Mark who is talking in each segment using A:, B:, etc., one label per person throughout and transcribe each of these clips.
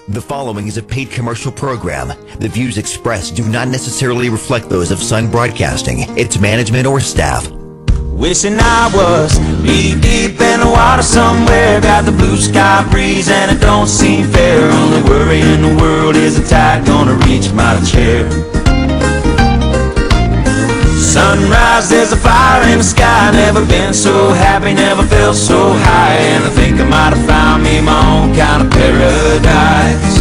A: The following is a paid commercial program. The views expressed do not necessarily reflect those of Sun Broadcasting, its management, or staff.
B: Wishing I was deep in the water somewhere. Got the blue sky breeze and it don't seem fair. Only worry in the world is the tide gonna reach my chair. Sunrise, there's a fire in the sky. Never been so happy, never felt so high. And I think I might have found me my own kind of paradise.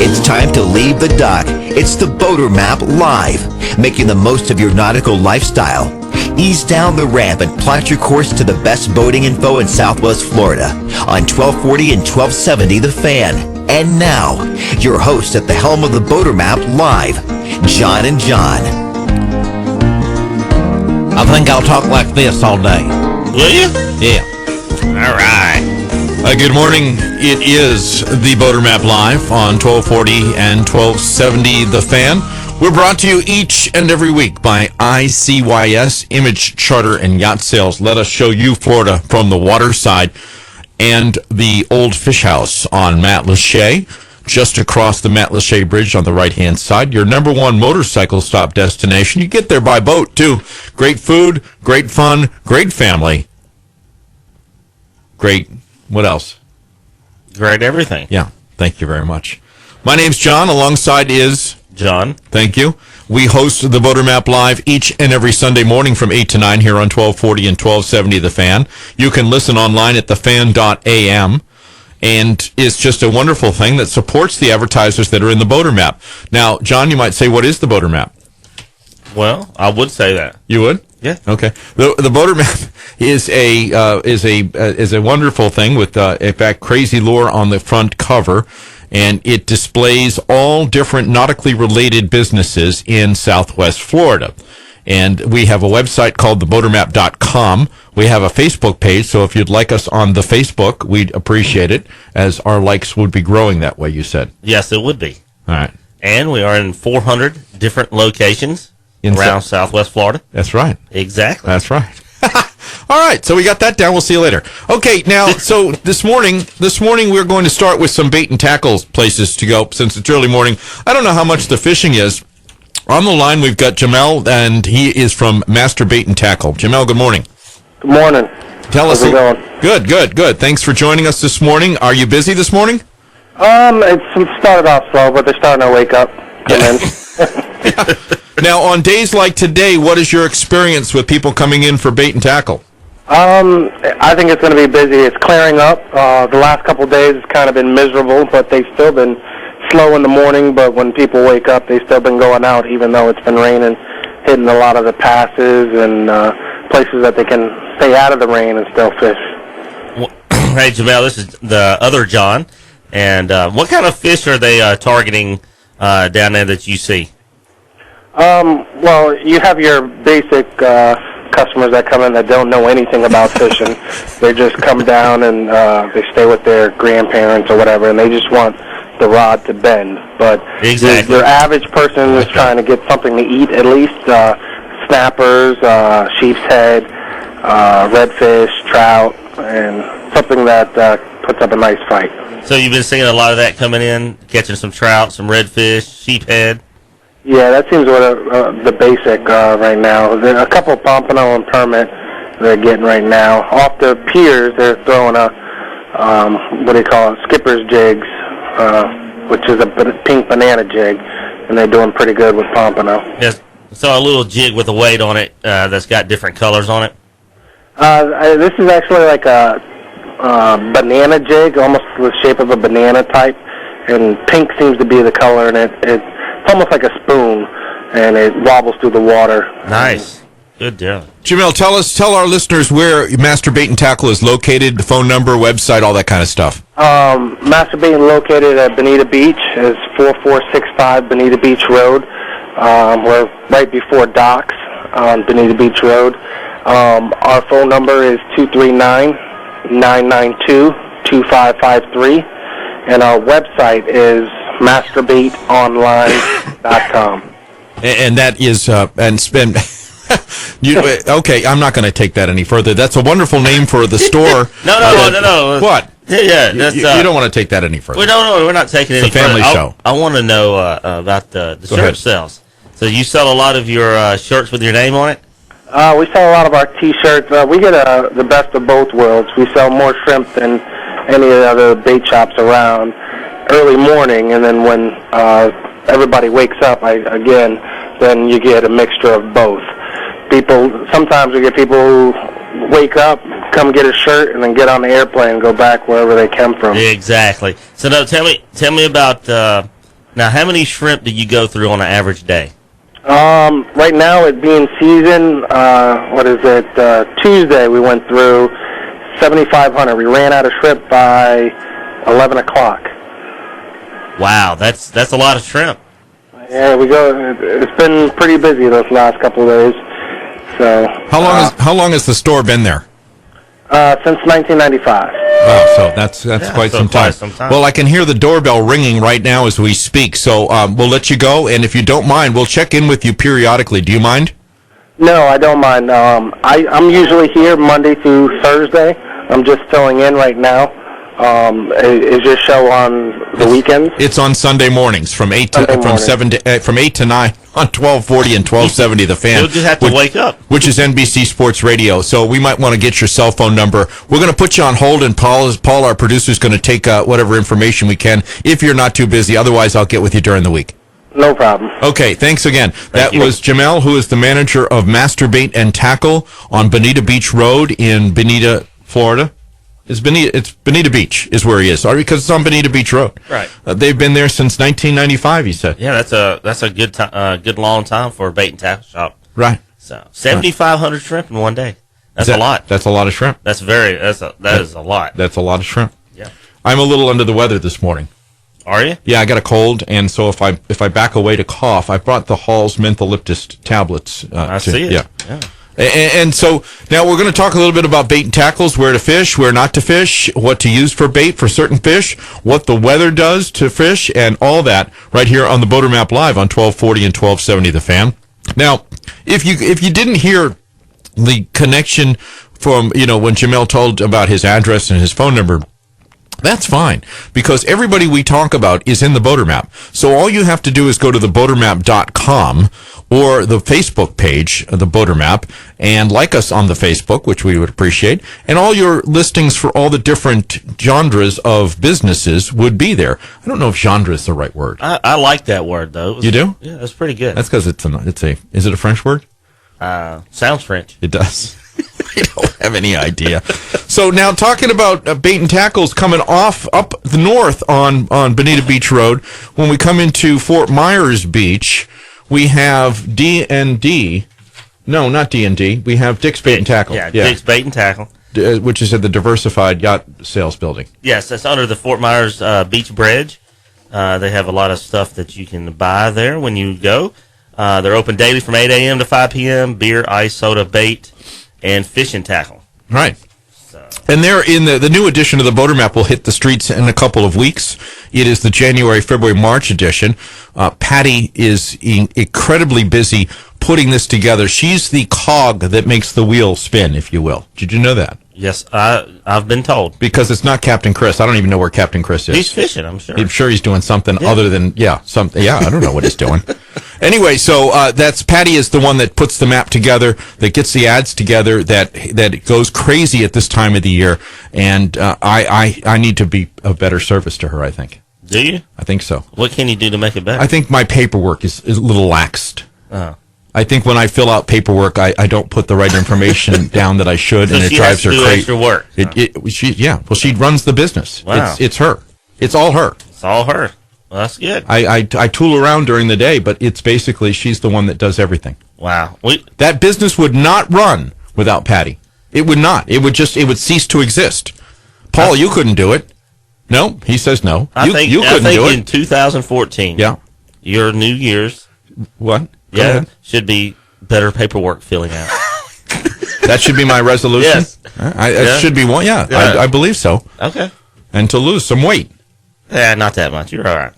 A: It's time to leave the dock. It's the Boater Map Live, making the most of your nautical lifestyle. Ease down the ramp and plot your course to the best boating info in Southwest Florida on 1240 and 1270 The Fan. And now, your host at the helm of the Boater Map Live, John and John.
C: I think I'll talk like this all day.
D: Will you?
C: Yeah.
D: All right.
E: Good morning. It is the Boater Map Live on 1240 and 1270 The Fan. We're brought to you each and every week by ICYS, Image Charter and Yacht Sales. Let us show you Florida from the water side, and the Old Fish House on Matlacha, just across the Matlacha Bridge on the right-hand side. Your number one motorcycle stop destination. You get there by boat, too. Great food, great fun, great family. Great, what else?
D: Great everything.
E: Yeah, thank you very much. My name's John. Alongside is
D: John.
E: Thank you. We host the Boater Map Live each and every Sunday morning from 8 to 9 here on 1240 and 1270 The Fan. You can listen online at thefan.am. And it's just a wonderful thing that supports the advertisers that are in the Boater Map. Now, John, you might say, what is the Boater Map?
D: Well, I would say that.
E: You would?
D: Yeah.
E: Okay. The Boater Map is a wonderful thing with in fact Crazy Lure on the front cover, and it displays all different nautically related businesses in Southwest Florida. And we have a website called theboatermap.com. We have a Facebook page, so if you'd like us on the Facebook, we'd appreciate it, as our likes would be growing that way, you said.
D: Yes, it would be.
E: All right.
D: And we are in 400 different locations around Southwest Florida.
E: That's right.
D: Exactly.
E: That's right. All right, so we got that down. We'll see you later. Okay, now, so this morning we're going to start with some bait and tackle places to go, since it's early morning. I don't know how much the fishing is. On the line, we've got Jamel, and he is from Master Bait and Tackle. Jamel, good morning.
F: Good morning.
E: Tell us.
F: How's it going?
E: Good. Thanks for joining us this morning. Are you busy this morning?
F: It's started off slow, but they're starting to wake up. Come in.
E: Now, on days like today, what is your experience with people coming in for bait and tackle?
F: I think it's going to be busy. It's clearing up. The last couple of days it's kind of been miserable, but they've still been slow in the morning. But when people wake up, they've still been going out, even though it's been raining, hitting a lot of the passes and places that they can stay out of the rain and still fish.
D: Well, hey, Jamel, this is the other John. And what kind of fish are they targeting down there that you see?
F: Well, you have your basic customers that come in that don't know anything about fishing. They just come down and they stay with their grandparents or whatever, and they just want the rod to bend. But
D: exactly.
F: Your average person is trying to get something to eat, at least snappers, sheep's head, redfish, trout, and something that puts up a nice fight.
D: So you've been seeing a lot of that coming in, catching some trout, some redfish, sheephead?
F: Yeah, that seems what the basic right now. There are a couple of pompano and permit they're getting right now. Off the piers, they're throwing a, what do you call it, skipper's jigs, which is a pink banana jig, and they're doing pretty good with pompano.
D: Yes. So a little jig with a weight on it that's got different colors on it?
F: This is actually like a banana jig, almost the shape of a banana type, and pink seems to be the color, and it's almost like a spoon, and it wobbles through the water.
D: Nice. Good deal.
E: Jamel, tell our listeners where Master Bait and Tackle is located, the phone number, website, all that kind of stuff.
F: Master Bait located at Bonita Beach is 4465 Bonita Beach Road. We're right before docks on Bonita Beach Road. Our phone number is 239-992-2553, and our website is masterbaiteonline.com.
E: And that is, and spend... Okay, I'm not going to take that any further. That's a wonderful name for the store.
D: No.
E: What?
D: Yeah, that's,
E: you don't want to take that any further.
D: We don't know. We're not taking
E: It's
D: any
E: a family
D: further.
E: show.
D: I want to know about the
E: Go
D: shirt
E: ahead.
D: sales. So you sell a lot of your shirts with your name on it?
F: We sell a lot of our T-shirts. We get the best of both worlds. We sell more shrimp than any of the other bait shops around early morning, and then when everybody wakes up, then you get a mixture of both. Sometimes we get people who wake up, come get a shirt, and then get on the airplane and go back wherever they came from.
D: Exactly. So now tell me about now how many shrimp do you go through on an average day?
F: Right now, it being season, Tuesday we went through 7,500. We ran out of shrimp by 11 o'clock.
D: Wow, that's a lot of shrimp.
F: Yeah, we go. It's been pretty busy those last couple of days. So
E: How long has the store been there?
F: since 1995.
E: Oh, so that's quite some time. Well, I can hear the doorbell ringing right now as we speak, so we'll let you go, and if you don't mind, we'll check in with you periodically. Do you mind?
F: No, I don't mind. I'm usually here Monday through Thursday. I'm just filling in right now. Is your show on the weekends?
E: It's on Sunday mornings from 8 to 9 on 1240 and 1270 The Fan.
D: You'll just have to wake up.
E: Which is NBC Sports Radio. So we might want to get your cell phone number. We're going to put you on hold, and Paul, our producer, is going to take whatever information we can if you're not too busy. Otherwise, I'll get with you during the week.
F: No problem.
E: Okay, thanks again. That was Jamel, who is the manager of Master Bait and Tackle on Bonita Beach Road in Bonita, Florida. It's Bonita Beach is where he is, because it's on Bonita Beach Road.
D: Right.
E: They've been there since 1995, he said.
D: Yeah, that's a good long time for a bait and tackle shop.
E: Right.
D: So 7,500 shrimp in one day. That's a lot.
E: That's a lot of shrimp.
D: That is a lot.
E: That's a lot of shrimp.
D: Yeah.
E: I'm a little under the weather this morning.
D: Are you?
E: Yeah, I got a cold, and so if I back away to cough, I brought the Hall's Mentholyptus tablets.
D: I see it.
E: Yeah. And so now we're going to talk a little bit about bait and tackles, where to fish, where not to fish, what to use for bait for certain fish, what the weather does to fish, and all that right here on the Boater Map Live on 1240 and 1270 The Fan. Now, if you didn't hear the connection from, when Jamel told about his address and his phone number, that's fine, because everybody we talk about is in the Boater Map. So all you have to do is go to the boatermap.com or the Facebook page of the Boater Map and like us on the Facebook, which we would appreciate. And all your listings for all the different genres of businesses would be there. I don't know if genre is the right word.
D: I like that word, though.
E: You do?
D: Yeah, that's pretty good.
E: That's because is it a French word?
D: Sounds French.
E: It does. I don't have any idea. So now talking about bait and tackles coming off up the north on Bonita Beach Road, when we come into Fort Myers Beach, we have D&D. No, not D&D. We have Dick's Bait and Tackle.
D: Yeah, Dick's Bait and Tackle.
E: Which is at the Diversified Yacht Sales Building.
D: Yes, that's under the Fort Myers Beach Bridge. They have a lot of stuff that you can buy there when you go. They're open daily from 8 a.m. to 5 p.m. Beer, ice, soda, bait, and fishing tackle.
E: Right. And they're in the new edition of the Boater Map will hit the streets in a couple of weeks. It is the January, February, March edition. Patty is incredibly busy putting this together. She's the cog that makes the wheel spin, if you will. Did you know that?
D: Yes, I've been told.
E: Because it's not Captain Chris. I don't even know where Captain Chris is.
D: He's fishing, I'm sure.
E: I'm sure he's doing something other than, something. Yeah, I don't know what he's doing. Anyway, so that's Patty is the one that puts the map together, that gets the ads together, that goes crazy at this time of the year, and I need to be of better service to her, I think.
D: Do you?
E: I think so.
D: What can you do to make it better?
E: I think my paperwork is a little laxed. I think when I fill out paperwork, I don't put the right information down that I should,
D: so
E: and it drives her crazy.
D: Extra work.
E: She runs the business.
D: Wow.
E: It's her. It's all her.
D: It's all her. Well, that's good.
E: I tool around during the day, but it's basically she's the one that does everything.
D: Wow.
E: That business would not run without Patty. It would not. It would cease to exist. Paul, you couldn't do it. No, he says no. You couldn't do it.
D: In 2014.
E: Yeah.
D: Your New Year's.
E: What?
D: Yeah. Should be better paperwork filling out.
E: That should be my resolution.
D: Yes.
E: It should be one. Yeah. I believe so.
D: Okay.
E: And to lose some weight.
D: Yeah, not that much. You're all right.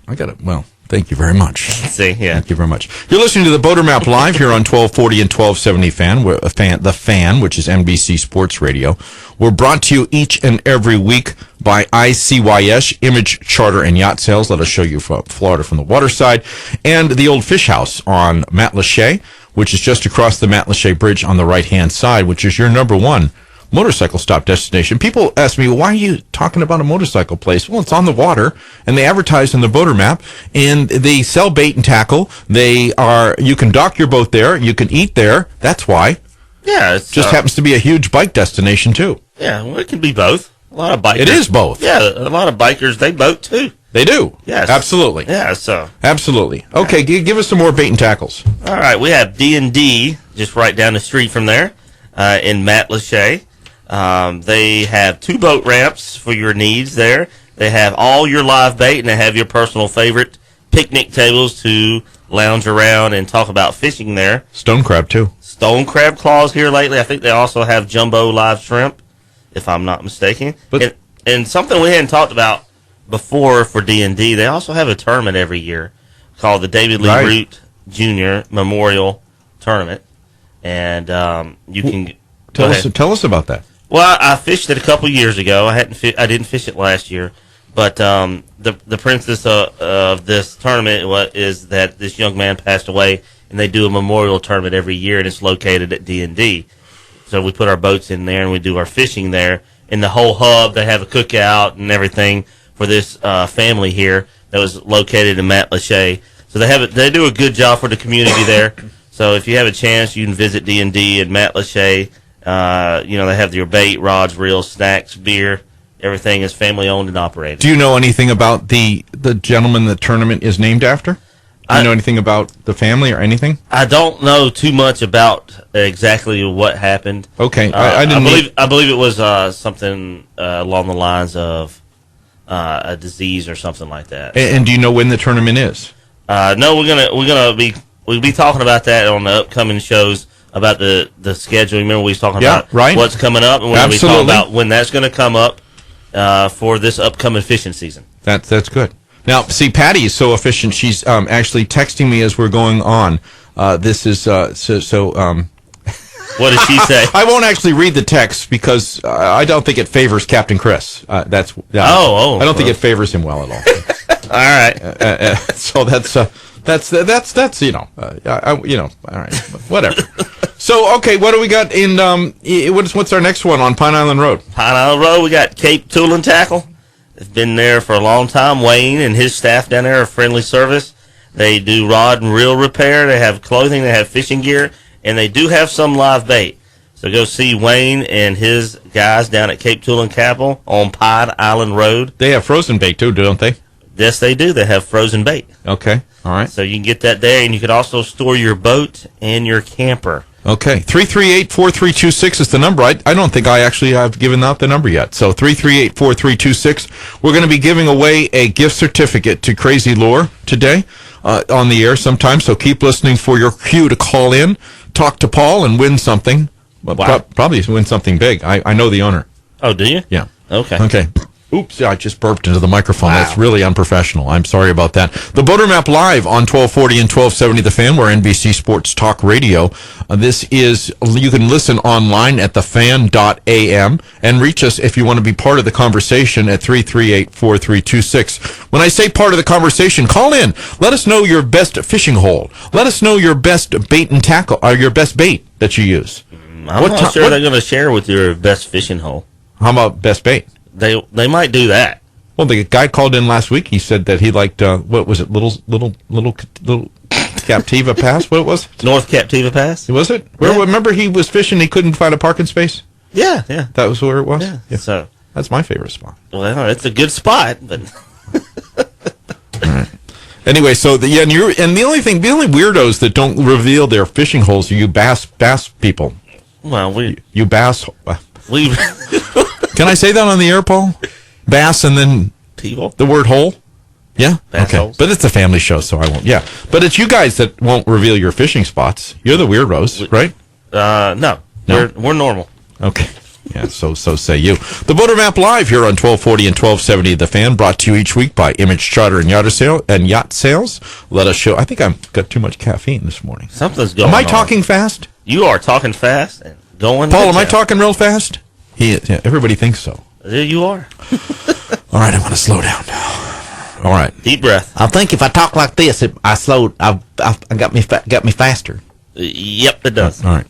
E: I got it. Well, Thank you very much.
D: See, yeah.
E: Thank you very much. You're listening to the Boater Map Live here on 1240 and 1270 The Fan, which is NBC Sports Radio. We're brought to you each and every week by ICYS, Image Charter and Yacht Sales. Let us show you Florida from the waterside. And the Old Fish House on Matlacha, which is just across the Matlacha Bridge on the right-hand side, which is your number one motorcycle stop destination. People ask me, why are you talking about a motorcycle place? Well, it's on the water, and they advertise in the Boater Map, and they sell bait and tackle. You can dock your boat there, you can eat there. That's why.
D: Yeah, it
E: just happens to be a huge bike destination too.
D: Yeah, well, it can be both. A lot of bikers.
E: It is both.
D: Yeah, a lot of bikers, they boat too.
E: They do.
D: Yes.
E: Absolutely.
D: Yeah, so.
E: Absolutely. Okay, give us some more bait and tackles.
D: All right, we have D&D just right down the street from there in Matlacha. They have 2 boat ramps for your needs there. They have all your live bait, and they have your personal favorite picnic tables to lounge around and talk about fishing there.
E: Stone crab, too.
D: Stone crab claws here lately. I think they also have jumbo live shrimp, if I'm not mistaken. And something we hadn't talked about before for D&D, they also have a tournament every year called the David Lee Root Jr. Memorial Tournament. And you can...
E: Tell us about that.
D: Well, I fished it a couple years ago. I didn't fish it last year, but the princess of this tournament is that this young man passed away, and they do a memorial tournament every year, and it's located at D&D. So we put our boats in there, and we do our fishing there. In the whole hub, they have a cookout and everything for this family here that was located in Matlacha. So they do a good job for the community there. So if you have a chance, you can visit D&D at Matlacha. They have your bait, rods, reels, snacks, beer. Everything is family owned and operated. Do
E: you know anything about the gentleman the tournament is named after? Do you know anything about the family or anything?
D: I don't know too much about exactly what happened.
E: Okay,
D: I believe it was something along the lines of a disease or something like that.
E: And do you know when the tournament is?
D: No, we'll be talking about that on the upcoming shows. About the schedule. Remember we was talking about what's coming up, and we're going to be talking about when that's going to come up for this upcoming fishing season.
E: That's good. Now, see, Patty is so efficient. She's actually texting me as we're going on. This is
D: What did she say?
E: I won't actually read the text because I don't think it favors Captain Chris. I don't think it favors him well at all.
D: All right.
E: So that's all right, whatever. So, okay, what do we got in, what's our next one on Pine Island Road?
D: Pine Island Road, we got Cape Tool and Tackle. They've been there for a long time. Wayne and his staff down there are friendly service. They do rod and reel repair. They have clothing. They have fishing gear. And they do have some live bait. So go see Wayne and his guys down at Cape Tool and Tackle on Pine Island Road.
E: They have frozen bait, too, don't they?
D: Yes, they do. They have frozen bait.
E: Okay, all right.
D: So you can get that there, and you can also store your boat and your camper.
E: Okay, 338-4326 is the number. I don't think I actually have given out the number yet. So 338-4326. We're going to be giving away a gift certificate to Crazy Lure today on the air sometime. So keep listening for your cue to call in, talk to Paul, and win something.
D: Wow.
E: Probably win something big. I know the owner.
D: Oh, do you?
E: Yeah.
D: Okay.
E: Oops, I just burped into the microphone. Wow. That's really unprofessional. I'm sorry about that. The Boater Map Live on 1240 and 1270 The Fan. We're NBC Sports Talk Radio. You can listen online at thefan.am and reach us if you want to be part of the conversation at 338-4326. When I say part of the conversation, call in. Let us know your best fishing hole. Let us know your best bait and tackle, or your best bait that you use.
D: I'm not sure they're going to share with your best fishing hole.
E: How about best bait?
D: They might do that.
E: Well, the guy called in last week. He said that he liked what was it? Little Captiva Pass. What was it?
D: North Captiva Pass.
E: Was it? Where? Yeah. Remember, he was fishing. He couldn't find a parking space.
D: Yeah.
E: That was where it was.
D: Yeah. So
E: that's my favorite spot.
D: Well, it's a good spot, but.
E: All right. Anyway, so the only weirdos that don't reveal their fishing holes are you bass people.
D: Well,
E: you bass.
D: We.
E: Can I say that on the air, Paul? Bass and then
D: people.
E: The word hole? Yeah?
D: Bass
E: okay.
D: holes.
E: But it's a family show, so I won't. Yeah. But it's you guys that won't reveal your fishing spots. You're the weirdos, right?
D: No. We're normal.
E: Okay. Yeah, so say you. The Boater Map Live here on 1240 and 1270 The Fan, brought to you each week by Image Charter and Yacht Sales. Let us show. I think I've got too much caffeine this morning.
D: Something's going on.
E: Am I talking fast?
D: You are talking fast and going.
E: Paul, am I talking real fast? Yeah, everybody thinks so.
D: There you are.
E: All right, I'm going to slow down now. All right.
D: Deep breath.
C: I think if I talk like this, I got me faster.
D: Yep, it does.
E: All right.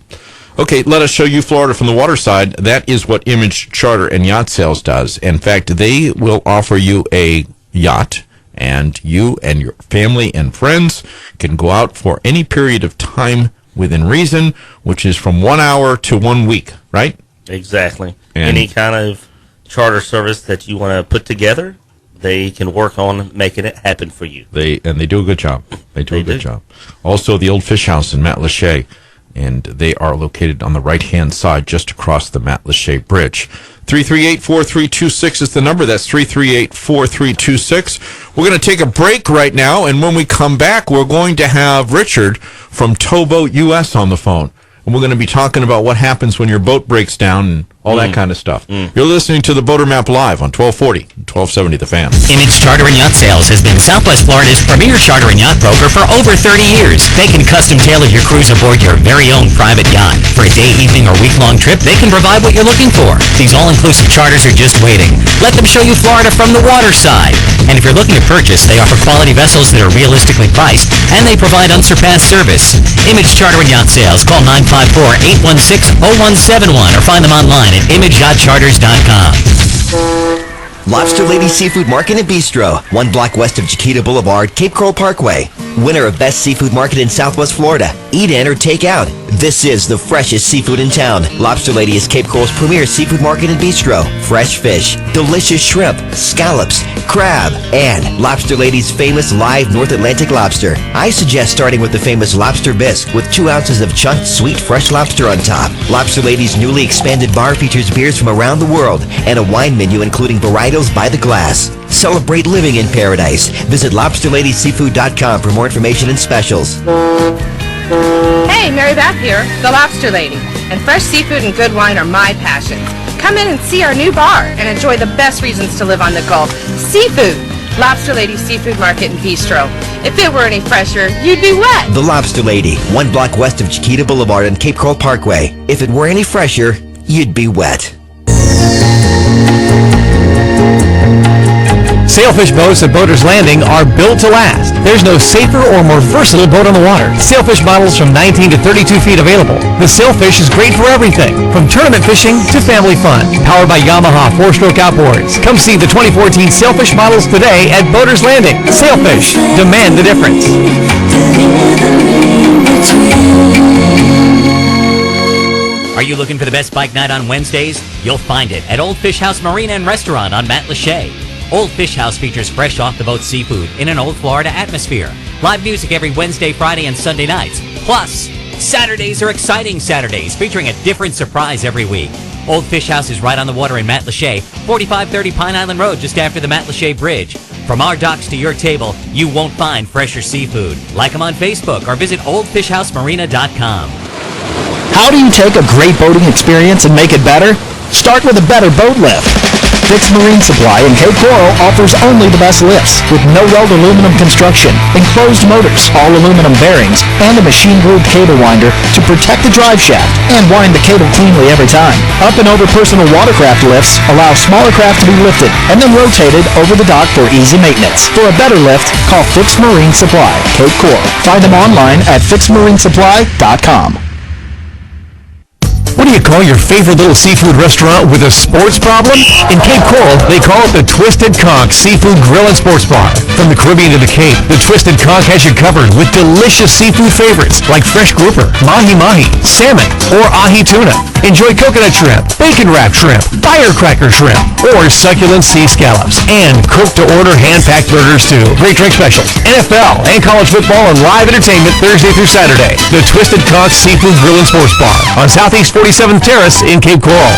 E: Okay, let us show you Florida from the water side. That is what Image Charter and Yacht Sales does. In fact, they will offer you a yacht, and you and your family and friends can go out for any period of time within reason, which is from 1 hour to 1 week, right?
D: Exactly.
E: And
D: any kind of charter service that you want to put together, they can work on making it happen for you.
E: They do a good job. They do a good job. Also, the Old Fish House in Matlacha, and they are located on the right-hand side just across the Matlacha Bridge. 338-4326 is the number. That's 338-4326. We're going to take a break right now, and when we come back, we're going to have Richard from Towboat US on the phone. And we're going to be talking about what happens when your boat breaks down and all that kind of stuff. You're listening to the Boater Map Live on 1240 and 1270 The Fan.
G: Image Charter and Yacht Sales has been Southwest Florida's premier charter and yacht broker for over 30 years. They can custom tailor your cruise aboard your very own private yacht. For a day, evening, or week-long trip, they can provide what you're looking for. These all-inclusive charters are just waiting. Let them show you Florida from the water side. And if you're looking to purchase, they offer quality vessels that are realistically priced, and they provide unsurpassed service. Image Charter and Yacht Sales. Call 954-816-0171 or find them online at imageyachtcharters.com.
A: Lobster Lady Seafood Market and Bistro, 1 block west of Chiquita Boulevard, Cape Coral Parkway. Winner of Best Seafood Market in Southwest Florida. Eat in or take out. This is the freshest seafood in town. Lobster Lady is Cape Coral's premier seafood market and bistro. Fresh fish, delicious shrimp, scallops, crab, and Lobster Lady's famous live North Atlantic lobster. I suggest starting with the famous lobster bisque with 2 ounces of chunked sweet fresh lobster on top. Lobster Lady's newly expanded bar features beers from around the world and a wine menu including varietals by the glass. Celebrate living in paradise. Visit lobsterladyseafood.com for more information and specials.
H: Hey, Mary Beth here, the Lobster Lady. And fresh seafood and good wine are my passions. Come in and see our new bar and enjoy the best reasons to live on the Gulf. Seafood. Lobster Lady Seafood Market and Bistro. If it were any fresher, you'd be wet.
A: The Lobster Lady, 1 block west of Chiquita Boulevard and Cape Coral Parkway. If it were any fresher, you'd be wet.
I: Sailfish boats at Boaters Landing are built to last. There's no safer or more versatile boat on the water. Sailfish models from 19 to 32 feet available. The Sailfish is great for everything, from tournament fishing to family fun. Powered by Yamaha 4-stroke outboards. Come see the 2014 Sailfish models today at Boaters Landing. Sailfish, demand the difference.
G: Are you looking for the best bike night on Wednesdays? You'll find it at Old Fish House Marina and Restaurant on Matlacha. Old Fish House features fresh off-the-boat seafood in an old Florida atmosphere. Live music every Wednesday, Friday, and Sunday nights. Plus, Saturdays are exciting Saturdays, featuring a different surprise every week. Old Fish House is right on the water in Matlacha, 4530 Pine Island Road, just after the Matlacha Bridge. From our docks to your table, you won't find fresher seafood. Like them on Facebook or visit oldfishhousemarina.com.
J: How do you take a great boating experience and make it better? Start with a better boat lift. Fix Marine Supply in Cape Coral offers only the best lifts with no-weld aluminum construction, enclosed motors, all aluminum bearings, and a machine-grooved cable winder to protect the drive shaft and wind the cable cleanly every time. Up and over personal watercraft lifts allow smaller craft to be lifted and then rotated over the dock for easy maintenance. For a better lift, call Fix Marine Supply, Cape Coral. Find them online at fixmarinesupply.com.
I: What do you call your favorite little seafood restaurant with a sports problem? In Cape Coral, they call it the Twisted Conch Seafood Grill and Sports Bar. From the Caribbean to the Cape, the Twisted Conch has you covered with delicious seafood favorites like fresh grouper, mahi-mahi, salmon, or ahi tuna. Enjoy coconut shrimp, bacon-wrapped shrimp, firecracker shrimp, or succulent sea scallops. And cook-to-order hand-packed burgers too. Great drink specials, NFL, and college football and live entertainment Thursday through Saturday. The Twisted Conch Seafood Grill and Sports Bar on Southeast 47th Terrace in Cape Coral.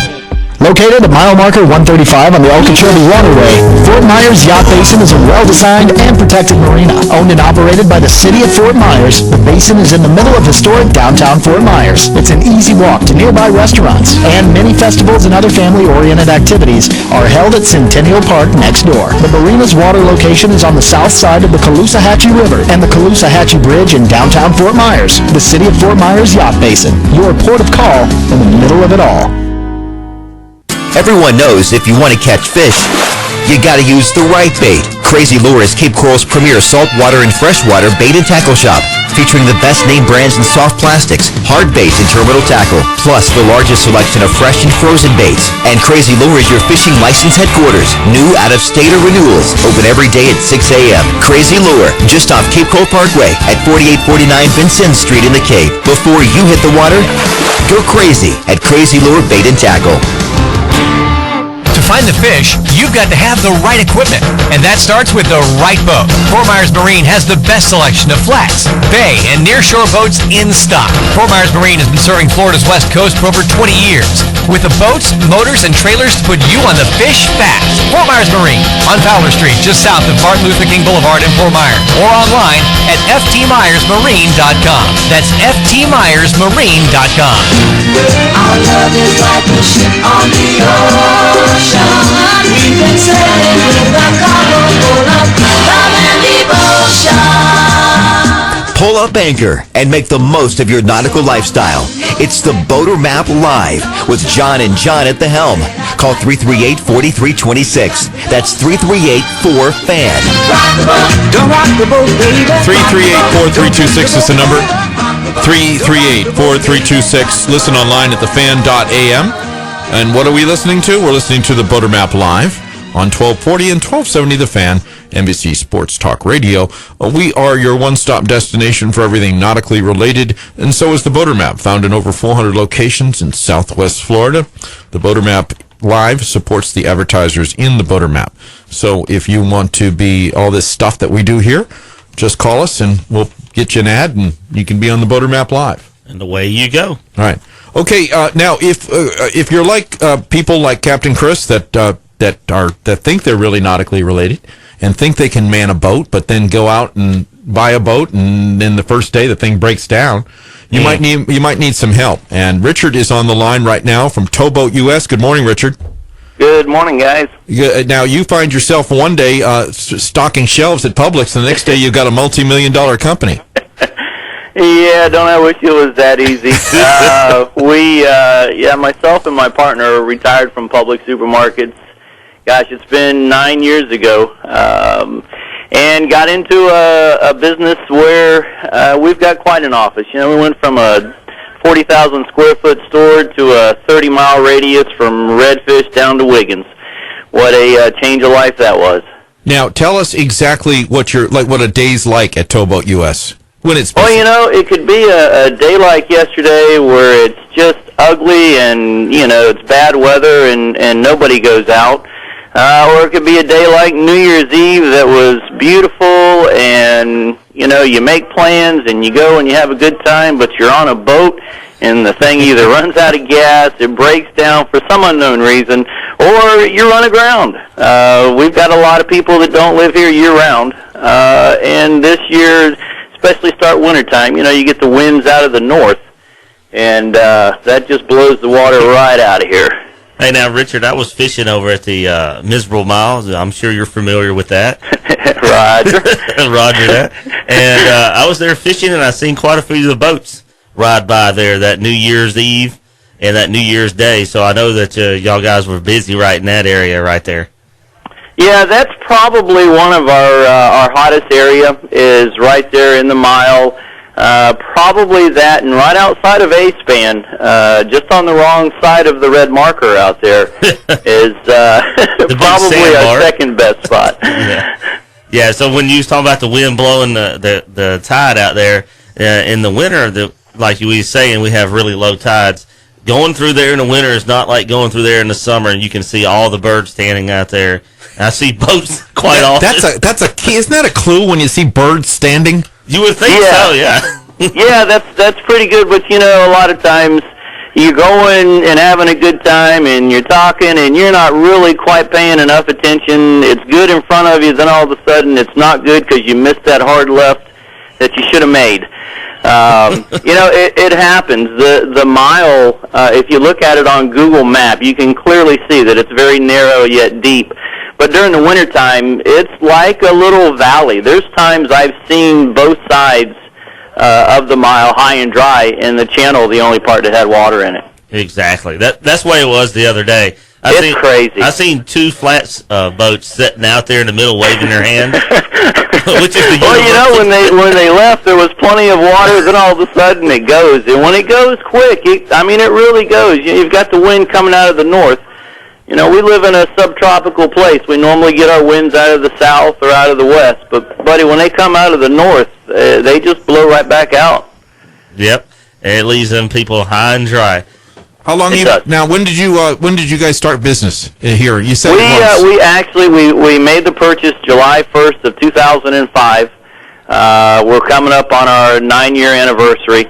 J: Located at mile marker 135 on the Okeechobee Waterway, Fort Myers Yacht Basin is a well-designed and protected marina. Owned and operated by the City of Fort Myers, the basin is in the middle of historic downtown Fort Myers. It's an easy walk to nearby restaurants, and many festivals and other family-oriented activities are held at Centennial Park next door. The marina's water location is on the south side of the Caloosahatchee River and the Caloosahatchee Bridge in downtown Fort Myers. The City of Fort Myers Yacht Basin, your port of call in the middle of it all.
A: Everyone knows if you want to catch fish, you gotta use the right bait. Crazy Lure is Cape Coral's premier saltwater and freshwater bait and tackle shop, featuring the best name brands in soft plastics, hard baits, and terminal tackle, plus the largest selection of fresh and frozen baits. And Crazy Lure is your fishing license headquarters. New, out-of-state, or renewals. Open every day at 6 a.m. Crazy Lure, just off Cape Coral Parkway at 4849 Vincennes Street in the Cape. Before you hit the water, go crazy at Crazy Lure Bait and Tackle.
I: To find the fish, you've got to have the right equipment, and that starts with the right boat. Fort Myers Marine has the best selection of flats, bay, and nearshore boats in stock. Fort Myers Marine has been serving Florida's west coast for over 20 years, with the boats, motors, and trailers to put you on the fish fast. Fort Myers Marine on Fowler Street, just south of Martin Luther King Boulevard in Fort Myers, or online at ftmyersmarine.com. That's ftmyersmarine.com.
B: Our love is like a ship on the ocean. We've been sailing with a cargo full of love and devotion.
A: Pull up anchor and make the most of your nautical lifestyle. It's the Boater Map Live with John and John at the helm. Call 338-4326. That's 338-4FAN.
B: Don't rock the boat, baby.
E: 338-4326 is the number. 338-4326. Listen online at thefan.am. And what are we listening to? We're listening to the Boater Map Live on 1240 and 1270 The Fan, NBC Sports Talk Radio. We are your one-stop destination for everything nautically related, and so is the Boater Map, found in over 400 locations in Southwest Florida. The Boater Map Live supports the advertisers in the Boater Map. So if you want to be all this stuff that we do here, just call us and we'll get you an ad and you can be on the Boater Map Live.
D: And away you go.
E: All right. Okay. Now, if you're like people like Captain Chris that think they're really nautically related and think they can man a boat, but then go out and buy a boat, and then the first day the thing breaks down, you might need some help. And Richard is on the line right now from Towboat US. Good morning, Richard.
F: Good morning, guys.
E: Now, you find yourself one day stocking shelves at Publix, and the next day you've got a multi-million-dollar company.
F: Yeah, don't I wish it was that easy. Myself and my partner retired from public supermarkets. Gosh, it's been 9 years ago, and got into a business where we've got quite an office. You know, we went from a 40,000 square foot store to a 30-mile radius from Redfish down to Wiggins. What a change of life that was.
E: Now, tell us exactly what a day's like at Towboat US. When it's busy.
F: Well, you know, it could be a day like yesterday where it's just ugly and, you know, it's bad weather and nobody goes out. Or it could be a day like New Year's Eve that was beautiful and, you know, you make plans and you go and you have a good time, but you're on a boat and the thing either runs out of gas, it breaks down for some unknown reason, or you run aground. We've got a lot of people that don't live here year-round, and this year, especially start wintertime, you know, you get the winds out of the north, and that just blows the water right out of here.
D: Hey, now, Richard, I was fishing over at the Miserable Miles. I'm sure you're familiar with that.
F: Roger.
D: Roger that. And I was there fishing, and I seen quite a few of the boats ride by there that New Year's Eve and that New Year's Day. So I know that y'all guys were busy right in that area right there.
F: Yeah, that's probably one of our hottest area is right there in the mile. Probably that, and right outside of A-Span, just on the wrong side of the red marker out there, is probably our second best spot.
D: Yeah. So when you was talking about the wind blowing the tide out there in the winter, like you were saying, we have really low tides. Going through there in the winter is not like going through there in the summer, and you can see all the birds standing out there. I see boats quite often.
E: That's a key. Isn't that a clue when you see birds standing?
D: You would think so, yeah.
F: Yeah, that's pretty good. But you know, a lot of times
K: you're going and having a good time, and you're talking, and you're not really quite paying enough attention. It's good in front of you, then all of a sudden it's not good because you missed that hard left that you should have made. It happens. The mile, if you look at it on Google Map, you can clearly see that it's very narrow yet deep. But during the wintertime, it's like a little valley. There's times I've seen both sides of the mile, high and dry, and the channel the only part that had water in it.
D: Exactly. That's the way it was the other day.
K: It's crazy.
D: I seen two flat boats sitting out there in the middle waving their hands. Which is
K: when they left, there was plenty of water. Then all of a sudden it goes, and when it goes quick, it really goes. You've got the wind coming out of the north. We live in a subtropical place. We normally get our winds out of the south or out of the west. But, buddy, when they come out of the north, they just blow right back out.
D: Yep, and it leaves them people high and dry.
E: How long now? When did you guys start business here? You said
K: we made the purchase July 1st of 2005. We're coming up on our 9-year anniversary.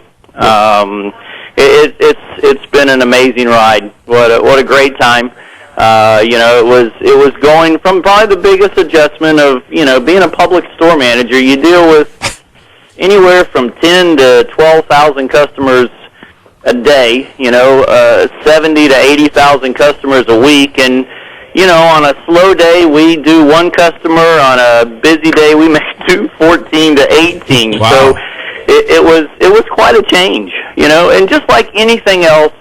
K: It's been an amazing ride. What a great time. It was going from probably the biggest adjustment of being a public store manager. You deal with anywhere from 10 to 12,000 customers a day, 70 to 80,000 customers a week, and on a slow day we do one customer, on a busy day we may do 14 to 18.
E: Wow.
K: So it was quite a change, and just like anything else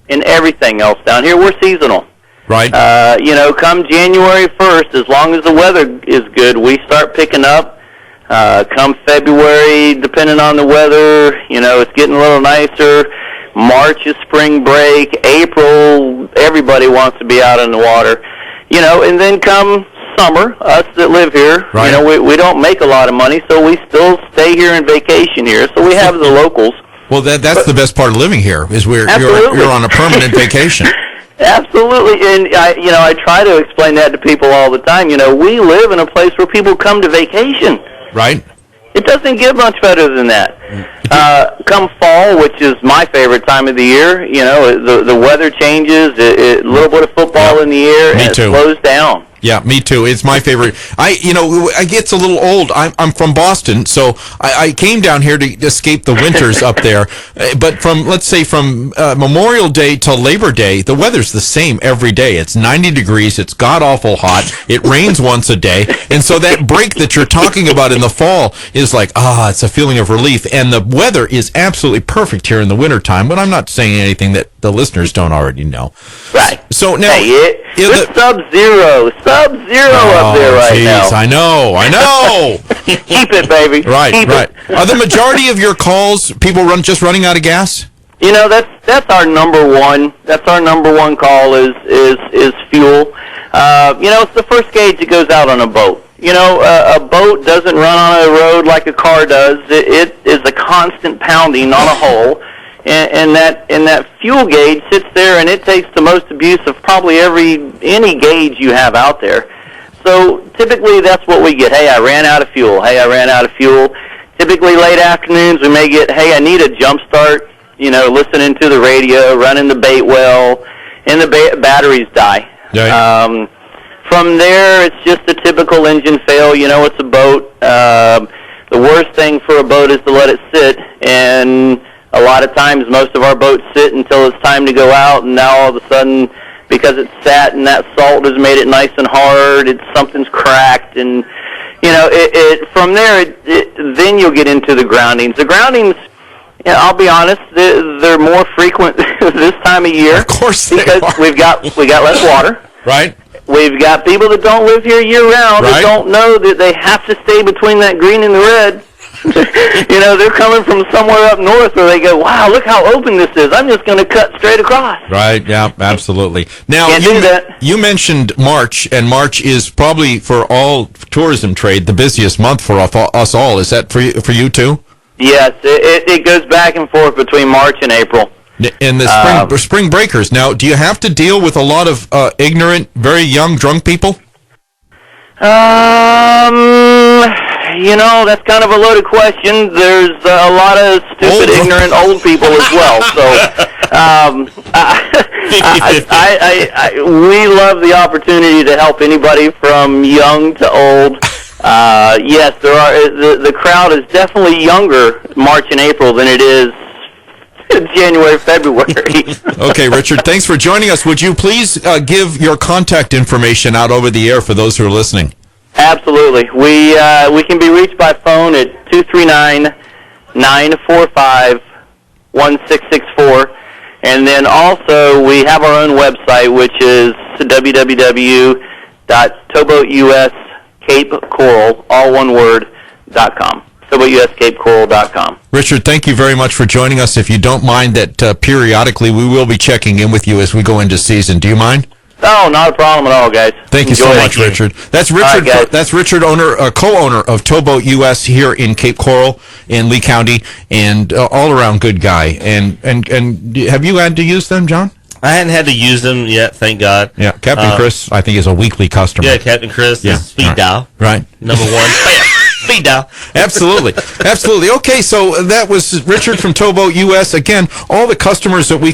K: and everything else down here, we're seasonal.
E: Right.
K: Come January 1st, as long as the weather is good, we start picking up. Come February, depending on the weather, it's getting a little nicer. March is spring break. April, everybody wants to be out in the water. And then come summer, us that live here,
E: right.
K: We don't make a lot of money, so we still stay here and vacation here. So we have the locals.
E: Well, that's the best part of living here, is you're on a permanent vacation.
K: Absolutely, and I try to explain that to people all the time. We live in a place where people come to vacation.
E: Right.
K: It doesn't get much better than that. Come fall, which is my favorite time of the year, the weather changes, a little bit of football in the air, and it slows down.
E: Yeah, me too. It's my favorite. I gets a little old. I'm from Boston, so I came down here to escape the winters up there. But from Memorial Day till Labor Day, the weather's the same every day. It's 90 degrees. It's god-awful hot. It rains once a day. And so that break that you're talking about in the fall is like, it's a feeling of relief. And the weather is absolutely perfect here in the wintertime, but I'm not saying anything that the listeners don't already know.
K: Right.
E: So now...
K: it's sub-zero up there right now.
E: I know.
K: Keep it, baby.
E: Right.
K: Keep it.
E: Are the majority of your calls people running out of gas?
K: That's our number one. That's our number one call is fuel. It's the first gauge that goes out on a boat. A boat doesn't run on a road like a car does. It is a constant pounding on a hole. And that fuel gauge sits there, and it takes the most abuse of probably any gauge you have out there. So typically that's what we get. Hey, I ran out of fuel. Typically late afternoons we may get, hey, I need a jump start, listening to the radio, running the bait well, and the batteries die.
E: Yeah.
K: From there, it's just a typical engine fail. It's a boat. The worst thing for a boat is to let it sit, and a lot of times most of our boats sit until it's time to go out, and now all of a sudden, because it's sat and that salt has made it nice and hard, something's cracked, and from there, then you'll get into the groundings. The groundings, I'll be honest, they're more frequent this time of year.
E: Of course they
K: because
E: are.
K: we got less water.
E: Right.
K: We've got people that don't live here year-round that don't know that they have to stay between that green and the red. They're coming from somewhere up north where they go, wow, look how open this is. I'm just going to cut straight across.
E: Right, yeah, absolutely. Now, you mentioned March, and March is probably for all tourism trade the busiest month for us all. Is that for you too?
K: Yes, it goes back and forth between March and April.
E: And the spring breakers. Now, do you have to deal with a lot of ignorant, very young, drunk people?
K: That's kind of a loaded question. There's a lot of stupid, ignorant old people as well. So We love the opportunity to help anybody from young to old. Yes, the crowd is definitely younger March and April than it is January, February.
E: Okay, Richard, thanks for joining us. Would you please give your contact information out over the air for those who are listening?
K: Absolutely. We can be reached by phone at 239-945-1664. And then also we have our own website, which is www.towboatuscapecoral, all one word, .com. towboatuscapecoral.com.
E: Richard, thank you very much for joining us. If you don't mind that periodically we will be checking in with you as we go into season. Do you mind?
K: Oh, not a problem at all, guys.
E: Thank you so much, Richard. That's Richard.
K: Right,
E: that's Richard, co-owner of Towboat US here in Cape Coral in Lee County, and all around good guy. And have you had to use them, John?
D: I hadn't had to use them yet, thank God.
E: Yeah, Captain Chris, I think, is a weekly customer.
D: Yeah, Captain Chris, speed dial.
E: Right.
D: Number one. Bam. Speed dial.
E: Absolutely. Absolutely. Okay, so that was Richard from Towboat US. Again, all the customers that we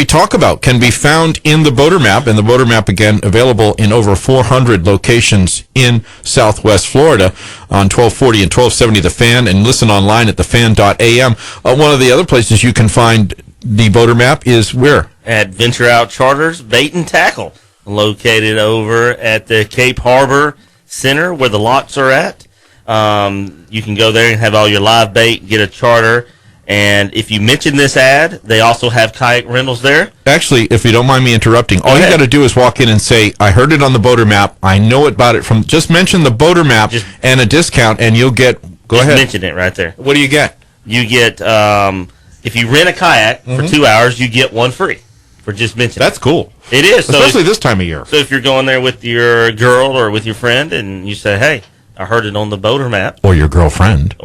E: talk about can be found in the Boater Map, and the Boater Map, again, available in over 400 locations in Southwest Florida on 1240 and 1270 The Fan, and listen online at thefan.am. One of the other places you can find the Boater Map is where?
D: At Venture Out Charters Bait and Tackle, located over at the Cape Harbor Center where the locks are at. You can go there and have all your live bait, get a charter. And if you mention this ad, they also have kayak rentals there.
E: Actually, if you don't mind me interrupting, all you got to do is walk in and say, I heard it on the Boater Map. I know about it from, just mention the Boater Map and a discount, and you'll get, go ahead.
D: Mention it right there.
E: What do you get?
D: You get, if you rent a kayak for 2 hours, you get one free for just mentioning
E: That's cool.
D: It is.
E: Especially this time of year.
D: So if you're going there with your girl or with your friend, and you say, hey, I heard it on the Boater Map.
E: Or your girlfriend.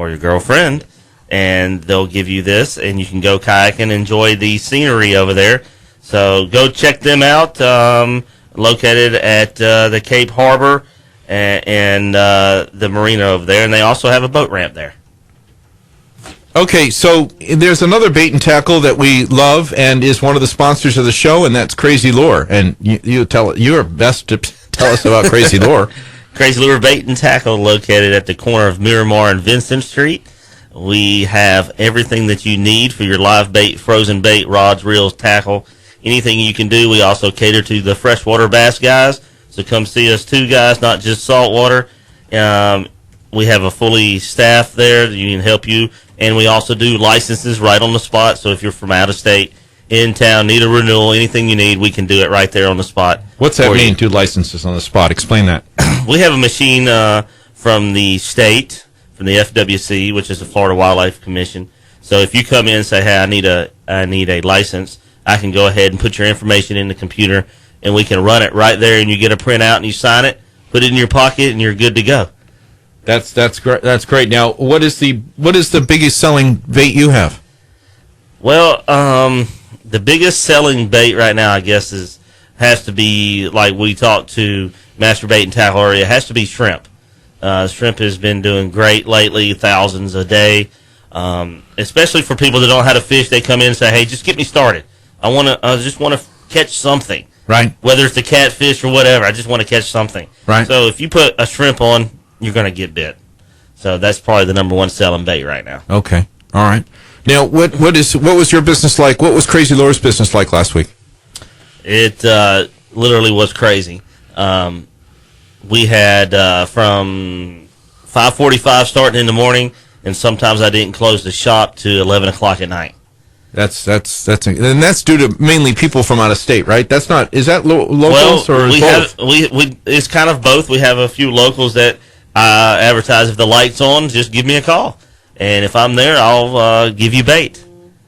D: And they'll give you this, and you can go kayak and enjoy the scenery over there. So go check them out, located at the Cape Harbor and the marina over there, and they also have a boat ramp there.
E: Okay, so there's another bait and tackle that we love and is one of the sponsors of the show, and that's Crazy Lure. And you're best to tell us about Crazy Lure.
D: Crazy Lure Bait and Tackle, located at the corner of Miramar and Vincent Street. We have everything that you need for your live bait, frozen bait, rods, reels, tackle, anything you can do. We also cater to the freshwater bass guys, so come see us too, guys, not just saltwater. We have a fully staff there that can help you, and we also do licenses right on the spot, so if you're from out of state, in town, need a renewal, anything you need, we can do it right there on the spot.
E: What's that mean, 2 licenses on the spot? Explain that.
D: We have a machine from the state, from the FWC, which is the Florida Wildlife Commission. So if you come in and say, hey, I need a license, I can go ahead and put your information in the computer, and we can run it right there, and you get a printout, and you sign it, put it in your pocket, and you're good to go.
E: That's great. That's great. Now, what is the biggest selling bait you have?
D: Well, the biggest selling bait right now, I guess, has to be, like we talked to Master Bait and Tackle area, it has to be shrimp. Shrimp has been doing great lately, thousands a day. Especially for people that don't know how to fish, they come in and say, "Hey, just get me started. I just want to catch something."
E: Right.
D: Whether it's a catfish or whatever, I just want to catch something.
E: Right.
D: So if you put a shrimp on, you're going to get bit. So that's probably the number one selling bait right now.
E: Okay. All right. Now, what was your business like? What was Crazy Lure's business like last week?
D: It literally was crazy. We had from 5:45 starting in the morning, and sometimes I didn't close the shop to 11 o'clock at night.
E: That's and that's due to mainly people from out of state, right? That's not. Is that locals or both?
D: It's kind of both. We have a few locals that advertise, if the light's on, just give me a call, and if I'm there, I'll give you bait.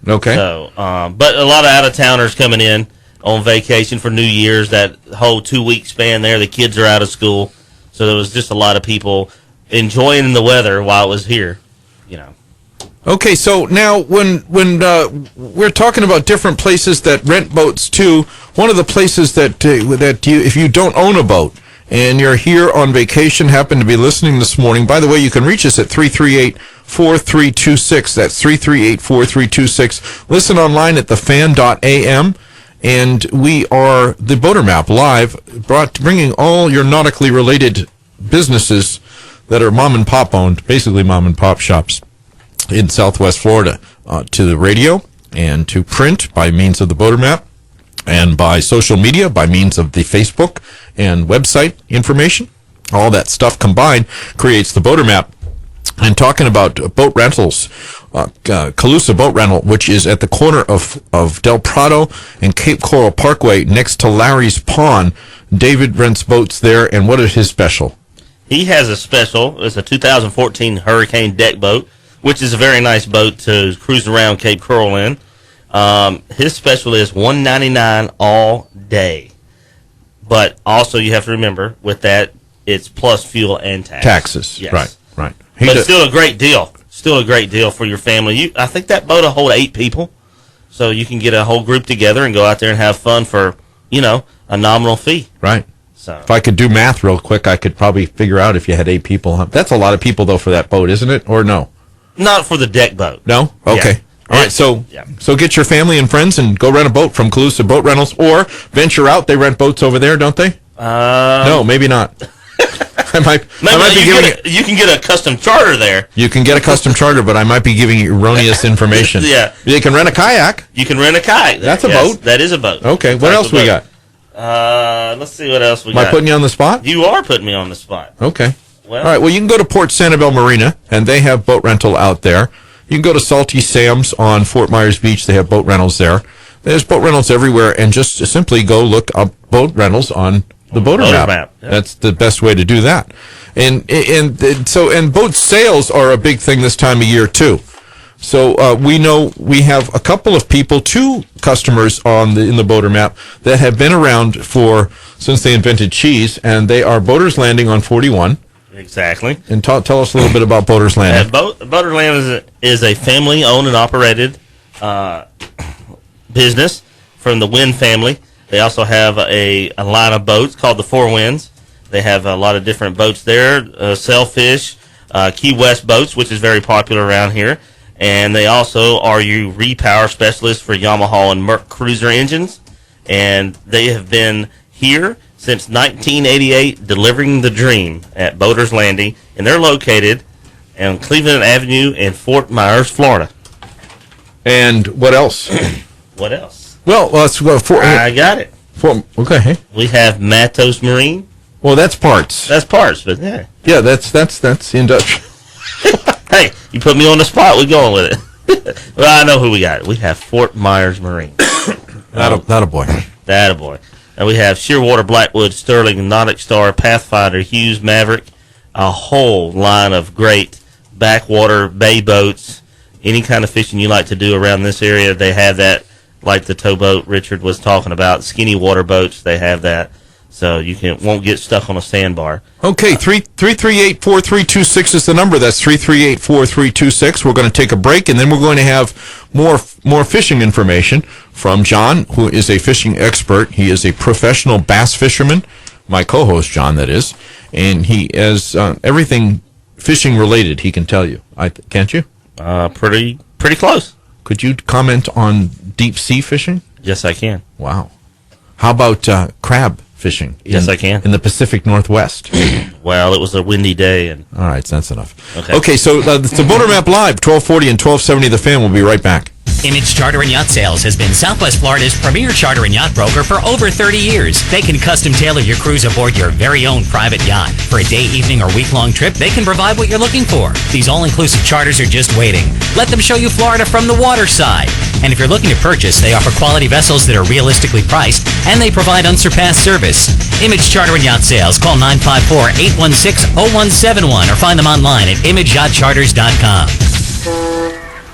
E: Okay.
D: So, but a lot of out of towners coming in on vacation for New Year's, that whole 2-week span there, the kids are out of school, so there was just a lot of people enjoying the weather while it was here, you know.
E: Okay, so now when we're talking about different places that rent boats too, one of the places that you, if you don't own a boat and you're here on vacation, happen to be listening this morning, by the way, you can reach us at 338-4326. That's 338-4326. Listen online at thefan.am. And we are the Boater Map Live, bringing all your nautically related businesses that are mom and pop owned, basically mom and pop shops in Southwest Florida, to the radio and to print by means of the Boater Map, and by social media by means of the Facebook and website information. All that stuff combined creates the Boater Map. And talking about boat rentals, Calusa Boat Rental, which is at the corner of Del Prado and Cape Coral Parkway next to Larry's Pond. David rents boats there, and what is his special?
D: He has a special. It's a 2014 Hurricane deck boat, which is a very nice boat to cruise around Cape Coral in. His special is $199 all day. But also you have to remember, with that, it's plus fuel and tax.
E: Taxes,
D: yes.
E: Right.
D: But still a great deal. Still a great deal for your family. I think that boat will hold 8 people. So you can get a whole group together and go out there and have fun for, a nominal fee.
E: Right.
D: So
E: if I could do math real quick, I could probably figure out if you had 8 people. That's a lot of people, though, for that boat, isn't it? Or no?
D: Not for the deck boat.
E: No? Okay.
D: Yeah.
E: All right, so get your family and friends and go rent a boat from Calusa Boat Rentals, or venture out. They rent boats over there, don't they? No, maybe not. I might be giving
D: you can get a custom charter there.
E: You can get a custom charter, but I might be giving you erroneous information.
D: Yeah.
E: You can rent a kayak.
D: You can rent a kayak there.
E: That's a boat.
D: That is a boat.
E: Okay, what else we got?
D: Let's see what else we got.
E: Am I putting you on the spot?
D: You are putting me on the spot.
E: Okay.
D: Well,
E: all right, well, you can go to Port Sanibel Marina, and they have boat rental out there. You can go to Salty Sam's on Fort Myers Beach. They have boat rentals there. There's boat rentals everywhere, and just simply go look up boat rentals on the Boater Map.
D: Yeah.
E: That's the best way to do that. And boat sales are a big thing this time of year too. So we know we have a couple of people, 2 customers in the Boater Map that have been around since they invented cheese, and they are Boaters Landing on 41.
D: Exactly.
E: And tell us a little bit about Boaters Landing.
D: Boater Landing is a family-owned and operated business from the Wynn family. They also have a line of boats called the Four Winds. They have a lot of different boats there, Sailfish, Key West boats, which is very popular around here. And they also are your repower specialists for Yamaha and Merc cruiser engines. And they have been here since 1988 delivering the dream at Boaters Landing. And they're located on Cleveland Avenue in Fort Myers, Florida.
E: And what else?
D: What else?
E: Well, let's go.
D: I got it.
E: Okay.
D: We have Matos Marine.
E: Well, that's parts.
D: That's parts, but yeah.
E: Yeah, that's industrial.
D: Hey, you put me on the spot. We're going with it. Well, I know who we got. We have Fort Myers Marine.
E: Not a boy.
D: That a boy. And we have Shearwater, Blackwood, Sterling, Nautic Star, Pathfinder, Hughes, Maverick. A whole line of great backwater bay boats. Any kind of fishing you like to do around this area, they have that. Like the towboat Richard was talking about, skinny water boats, they have that. So you won't get stuck on a sandbar.
E: Okay, 338-4326 is the number. That's 338-4326. We're going to take a break, and then we're going to have more fishing information from John, who is a fishing expert. He is a professional bass fisherman, my co-host, John, that is. And he has everything fishing related, he can tell you. Can't you?
D: Pretty close.
E: Could you comment on deep sea fishing?
D: Yes, I can.
E: Wow. How about crab fishing?
D: Yes, I can.
E: In the Pacific Northwest.
D: Well, it was a windy day. All
E: right, so that's enough. Okay, so it's the Boater Map Live, 1240 and 1270 The Fan. We'll be right back.
G: Image Charter and Yacht Sales has been Southwest Florida's premier charter and yacht broker for over 30 years. They can custom tailor your cruise aboard your very own private yacht. For a day, evening, or week-long trip, they can provide what you're looking for. These all-inclusive charters are just waiting. Let them show you Florida from the water side. And if you're looking to purchase, they offer quality vessels that are realistically priced, and they provide unsurpassed service. Image Charter and Yacht Sales. Call 954-816-0171 or find them online at imageyachtcharters.com.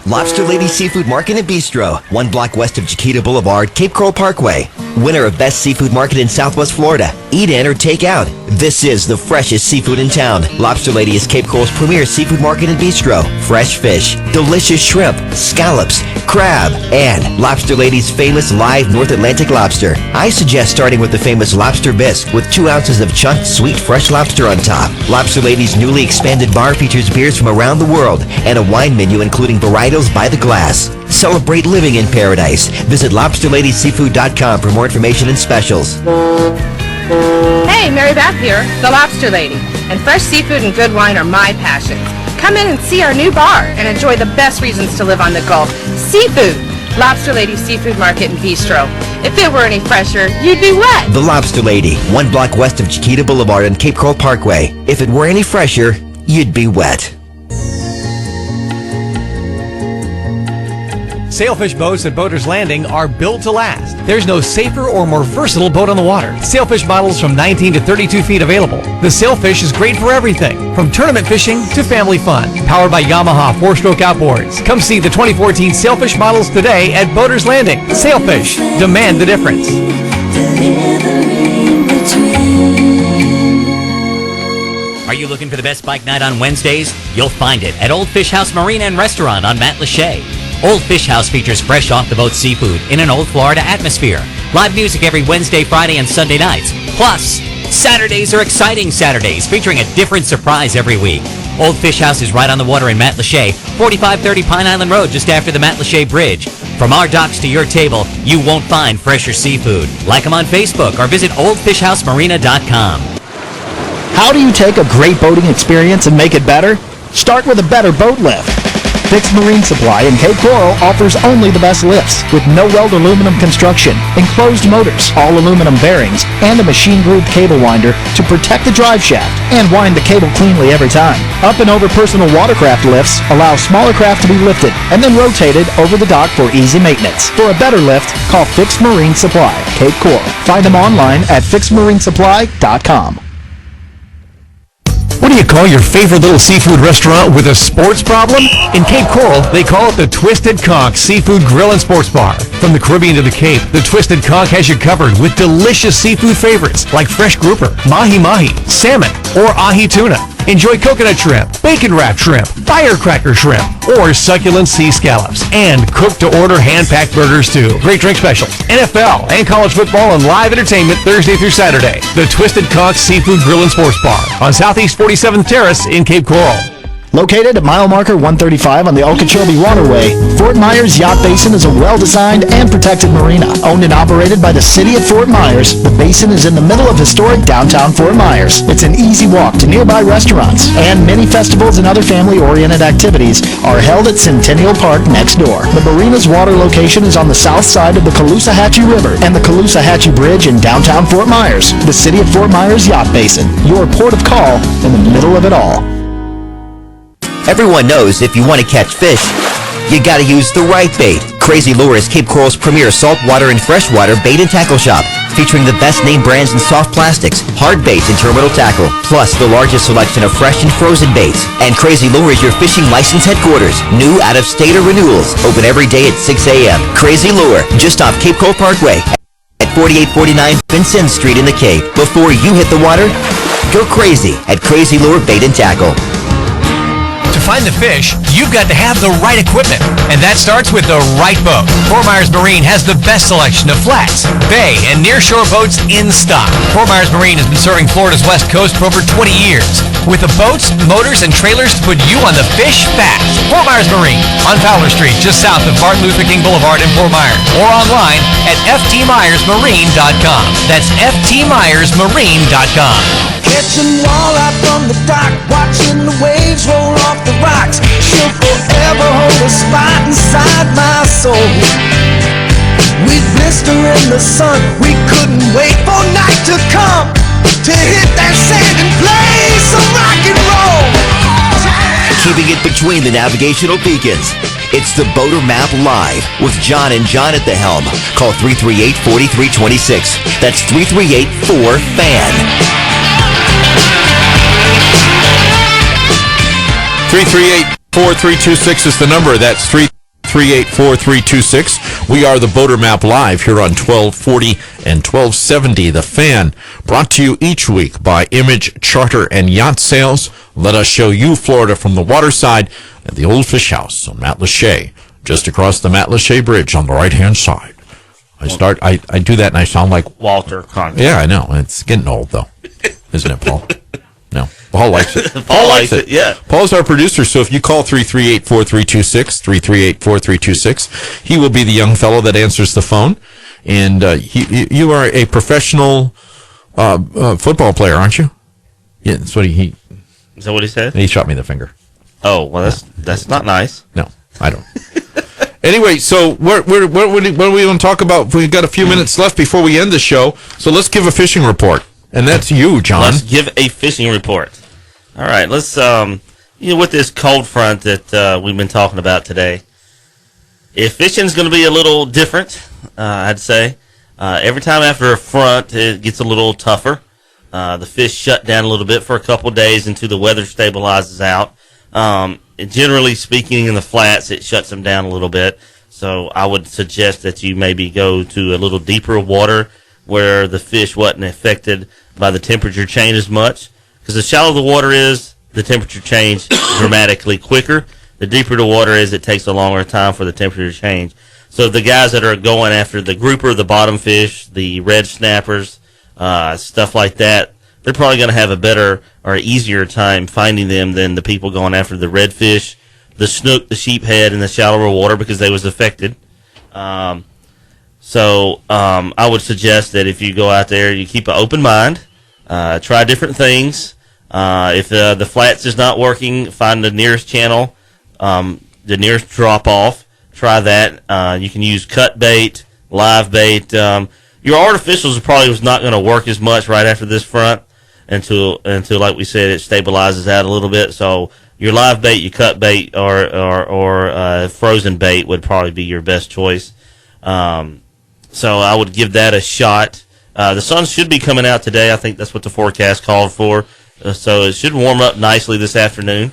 A: Lobster Lady Seafood Market and Bistro, 1 block west of Chiquita Boulevard, Cape Coral Parkway. Winner of Best Seafood Market in Southwest Florida. Eat in or take out. This is the freshest seafood in town. Lobster Lady is Cape Coral's premier seafood market and bistro. Fresh fish, delicious shrimp, scallops, crab, and Lobster Lady's famous live North Atlantic lobster. I suggest starting with the famous lobster bisque with 2 ounces of chunked sweet fresh lobster on top. Lobster Lady's newly expanded bar features beers from around the world and a wine menu including varietals by the glass. Celebrate living in paradise. Visit LobsterLadySeafood.com for more information and specials.
H: Hey, Mary Beth here, the Lobster Lady. And fresh seafood and good wine are my passions. Come in and see our new bar and enjoy the best reasons to live on the Gulf. Seafood. Lobster Lady Seafood Market and Bistro. If it were any fresher, you'd be wet.
A: The Lobster Lady, 1 block west of Chiquita Boulevard and Cape Coral Parkway. If it were any fresher, you'd be wet.
I: Sailfish boats at Boaters Landing are built to last. There's no safer or more versatile boat on the water. Sailfish models from 19 to 32 feet available. The Sailfish is great for everything, from tournament fishing to family fun. Powered by Yamaha 4-stroke outboards. Come see the 2014 Sailfish models today at Boaters Landing. Sailfish, demand the difference.
G: Are you looking for the best bike night on Wednesdays? You'll find it at Old Fish House Marina and Restaurant on Matt Lachey. Old Fish House features fresh off-the-boat seafood in an old Florida atmosphere. Live music every Wednesday, Friday, and Sunday nights. Plus, Saturdays are exciting Saturdays, featuring a different surprise every week. Old Fish House is right on the water in Matt Lachey, 4530 Pine Island Road, just after the Matt Lachey Bridge. From our docks to your table, you won't find fresher seafood. Like them on Facebook or visit oldfishhousemarina.com.
J: How do you take a great boating experience and make it better? Start with a better boat lift. Fixed Marine Supply in Cape Coral offers only the best lifts with no weld aluminum construction, enclosed motors, all aluminum bearings, and a machine-grooved cable winder to protect the drive shaft and wind the cable cleanly every time. Up and over personal watercraft lifts allow smaller craft to be lifted and then rotated over the dock for easy maintenance. For a better lift, call Fixed Marine Supply, Cape Coral. Find them online at fixedmarinesupply.com.
I: What do you call your favorite little seafood restaurant with a sports problem? In Cape Coral, they call it the Twisted Conch Seafood Grill and Sports Bar. From the Caribbean to the Cape, the Twisted Conch has you covered with delicious seafood favorites like fresh grouper, mahi-mahi, salmon, or ahi tuna. Enjoy coconut shrimp, bacon-wrapped shrimp, firecracker shrimp, or succulent sea scallops. And cook-to-order hand-packed burgers, too. Great drink specials, NFL, and college football and live entertainment Thursday through Saturday. The Twisted Conch Seafood Grill and Sports Bar on Southeast 47th Terrace in Cape Coral.
J: Located at mile marker 135 on the Okeechobee Waterway, Fort Myers Yacht Basin is a well-designed and protected marina. Owned and operated by the city of Fort Myers, the basin is in the middle of historic downtown Fort Myers. It's an easy walk to nearby restaurants, and many festivals and other family-oriented activities are held at Centennial Park next door. The marina's water location is on the south side of the Caloosahatchee River and the Caloosahatchee Bridge in downtown Fort Myers. The city of Fort Myers Yacht Basin, your port of call in the middle of it all.
A: Everyone knows if you want to catch fish, you gotta use the right bait. Crazy Lure is Cape Coral's premier saltwater and freshwater bait and tackle shop, featuring the best name brands in soft plastics, hard baits, and terminal tackle, plus the largest selection of fresh and frozen baits. And Crazy Lure is your fishing license headquarters. New, out-of-state, or renewals. Open every day at 6 a.m. Crazy Lure, just off Cape Coral Parkway at 4849 Vincent Street in the Cape. Before you hit the water, go crazy at Crazy Lure Bait and Tackle.
I: To find the fish, you've got to have the right equipment, and that starts with the right boat. Fort Myers Marine has the best selection of flats, bay, and nearshore boats in stock. Fort Myers Marine has been serving Florida's west coast for over 20 years, with the boats, motors, and trailers to put you on the fish fast. Fort Myers Marine on Fowler Street, just south of Martin Luther King Boulevard in Fort Myers, or online at ftmyersmarine.com. That's ftmyersmarine.com.
B: Catching walleye from the dock, watching the waves roll off the rocks. She'll forever hold a spot inside my soul. We'd blister in the sun, we couldn't wait for night to come to hit that sand and play some rock and roll.
A: Keeping it between the navigational beacons. It's the Boater Map Live with John and John at the helm. Call 338-4326. That's 338-4FAN.
E: 338-4326 is the number. That's 338-4326. We are the Boater Map Live here on 1240 and 1270 The Fan, brought to you each week by Image Charter and Yacht Sales. Let us show you Florida from the waterside at the Old Fish House on Matt Lachey, just across the Matt Lachey Bridge on the right-hand side. I do that and I sound like
D: Walter Cronkite.
E: Yeah, I know. It's getting old, though. Isn't it, Paul? No. Paul likes it.
D: Paul likes it, yeah.
E: Paul's our producer, so if you call 338-4326, 338-4326, he will be the young fellow that answers the phone. And you are a professional football player, aren't you? Yeah, that's what he...
D: Is that what he said?
E: He shot me the finger.
D: Oh, well, that's not nice.
E: No, I don't. Anyway, so what do we want to talk about? We've got a few minutes left before we end the show, so let's give a fishing report. And that's you, John.
D: Let's give a fishing report. All right, let's, with this cold front that we've been talking about today, if fishing's going to be a little different, I'd say. Every time after a front, it gets a little tougher. The fish shut down a little bit for a couple days until the weather stabilizes out. Generally speaking, in the flats, it shuts them down a little bit. So I would suggest that you maybe go to a little deeper water where the fish wasn't affected by the temperature change as much. Because the shallower the water is, the temperature change dramatically quicker. The deeper the water is, it takes a longer time for the temperature to change. So the guys that are going after the grouper, the bottom fish, the red snappers, stuff like that, they're probably going to have a better or easier time finding them than the people going after the redfish, the snook, the sheephead, and the shallower water because they was affected. So I would suggest that if you go out there, you keep an open mind, try different things. If the flats is not working, find the nearest channel, the nearest drop-off. Try that. You can use cut bait, live bait. Your artificials probably was not going to work as much right after this front until like we said, it stabilizes out a little bit. So your live bait, your cut bait, or frozen bait would probably be your best choice. So I would give that a shot. The sun should be coming out today. I think that's what the forecast called for. So it should warm up nicely this afternoon.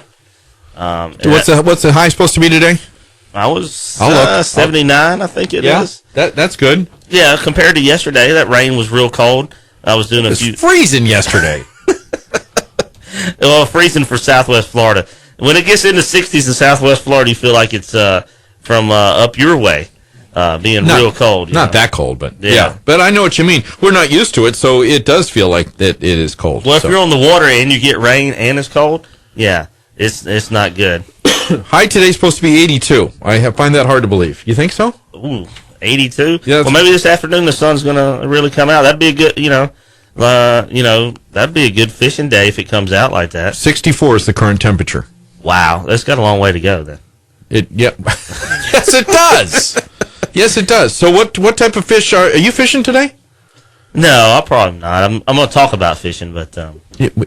E: What's the high supposed to be today?
D: I was 79, I think it is.
E: That's good.
D: Yeah, compared to yesterday, that rain was real cold. I was doing
E: It was freezing yesterday.
D: Well, freezing for Southwest Florida. When it gets into 60s in Southwest Florida, you feel like it's from up your way, being real cold.
E: Not that cold, but yeah. But I know what you mean. We're not used to it, so it does feel like that it is cold.
D: Well, if you're on the water and you get rain and it's cold, yeah, it's not good.
E: High today's supposed to be 82. I find that hard to believe. You think so?
D: Ooh, 82?
E: Yeah,
D: well, maybe this afternoon the sun's going to really come out. That'd be a good, that'd be a good fishing day if it comes out like that.
E: 64 is the current temperature.
D: Wow, that's got a long way to go then.
E: Yes, it does. Yes, it does. So what type of fish are you fishing today?
D: No, I'll probably not. I'm going to talk about fishing, but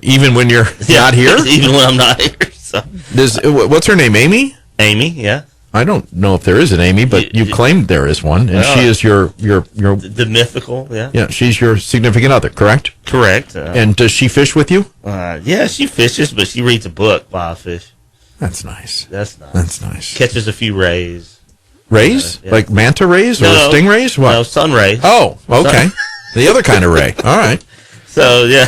E: even when you're not here,
D: even when I'm not here. So.
E: What's her name? Amy?
D: Amy, yeah.
E: I don't know if there is an Amy, but you claimed there is one, and she is your
D: the mythical, yeah.
E: Yeah, she's your significant other, correct?
D: Correct.
E: And does she fish with you?
D: Yeah, she fishes, but she reads a book while I fish.
E: That's nice.
D: That's nice.
E: That's nice.
D: Catches a few rays.
E: Rays?
D: Yeah.
E: Like manta rays or stingrays? What?
D: No, sun rays.
E: Oh, okay. The other kind of ray. All right.
D: So, yeah.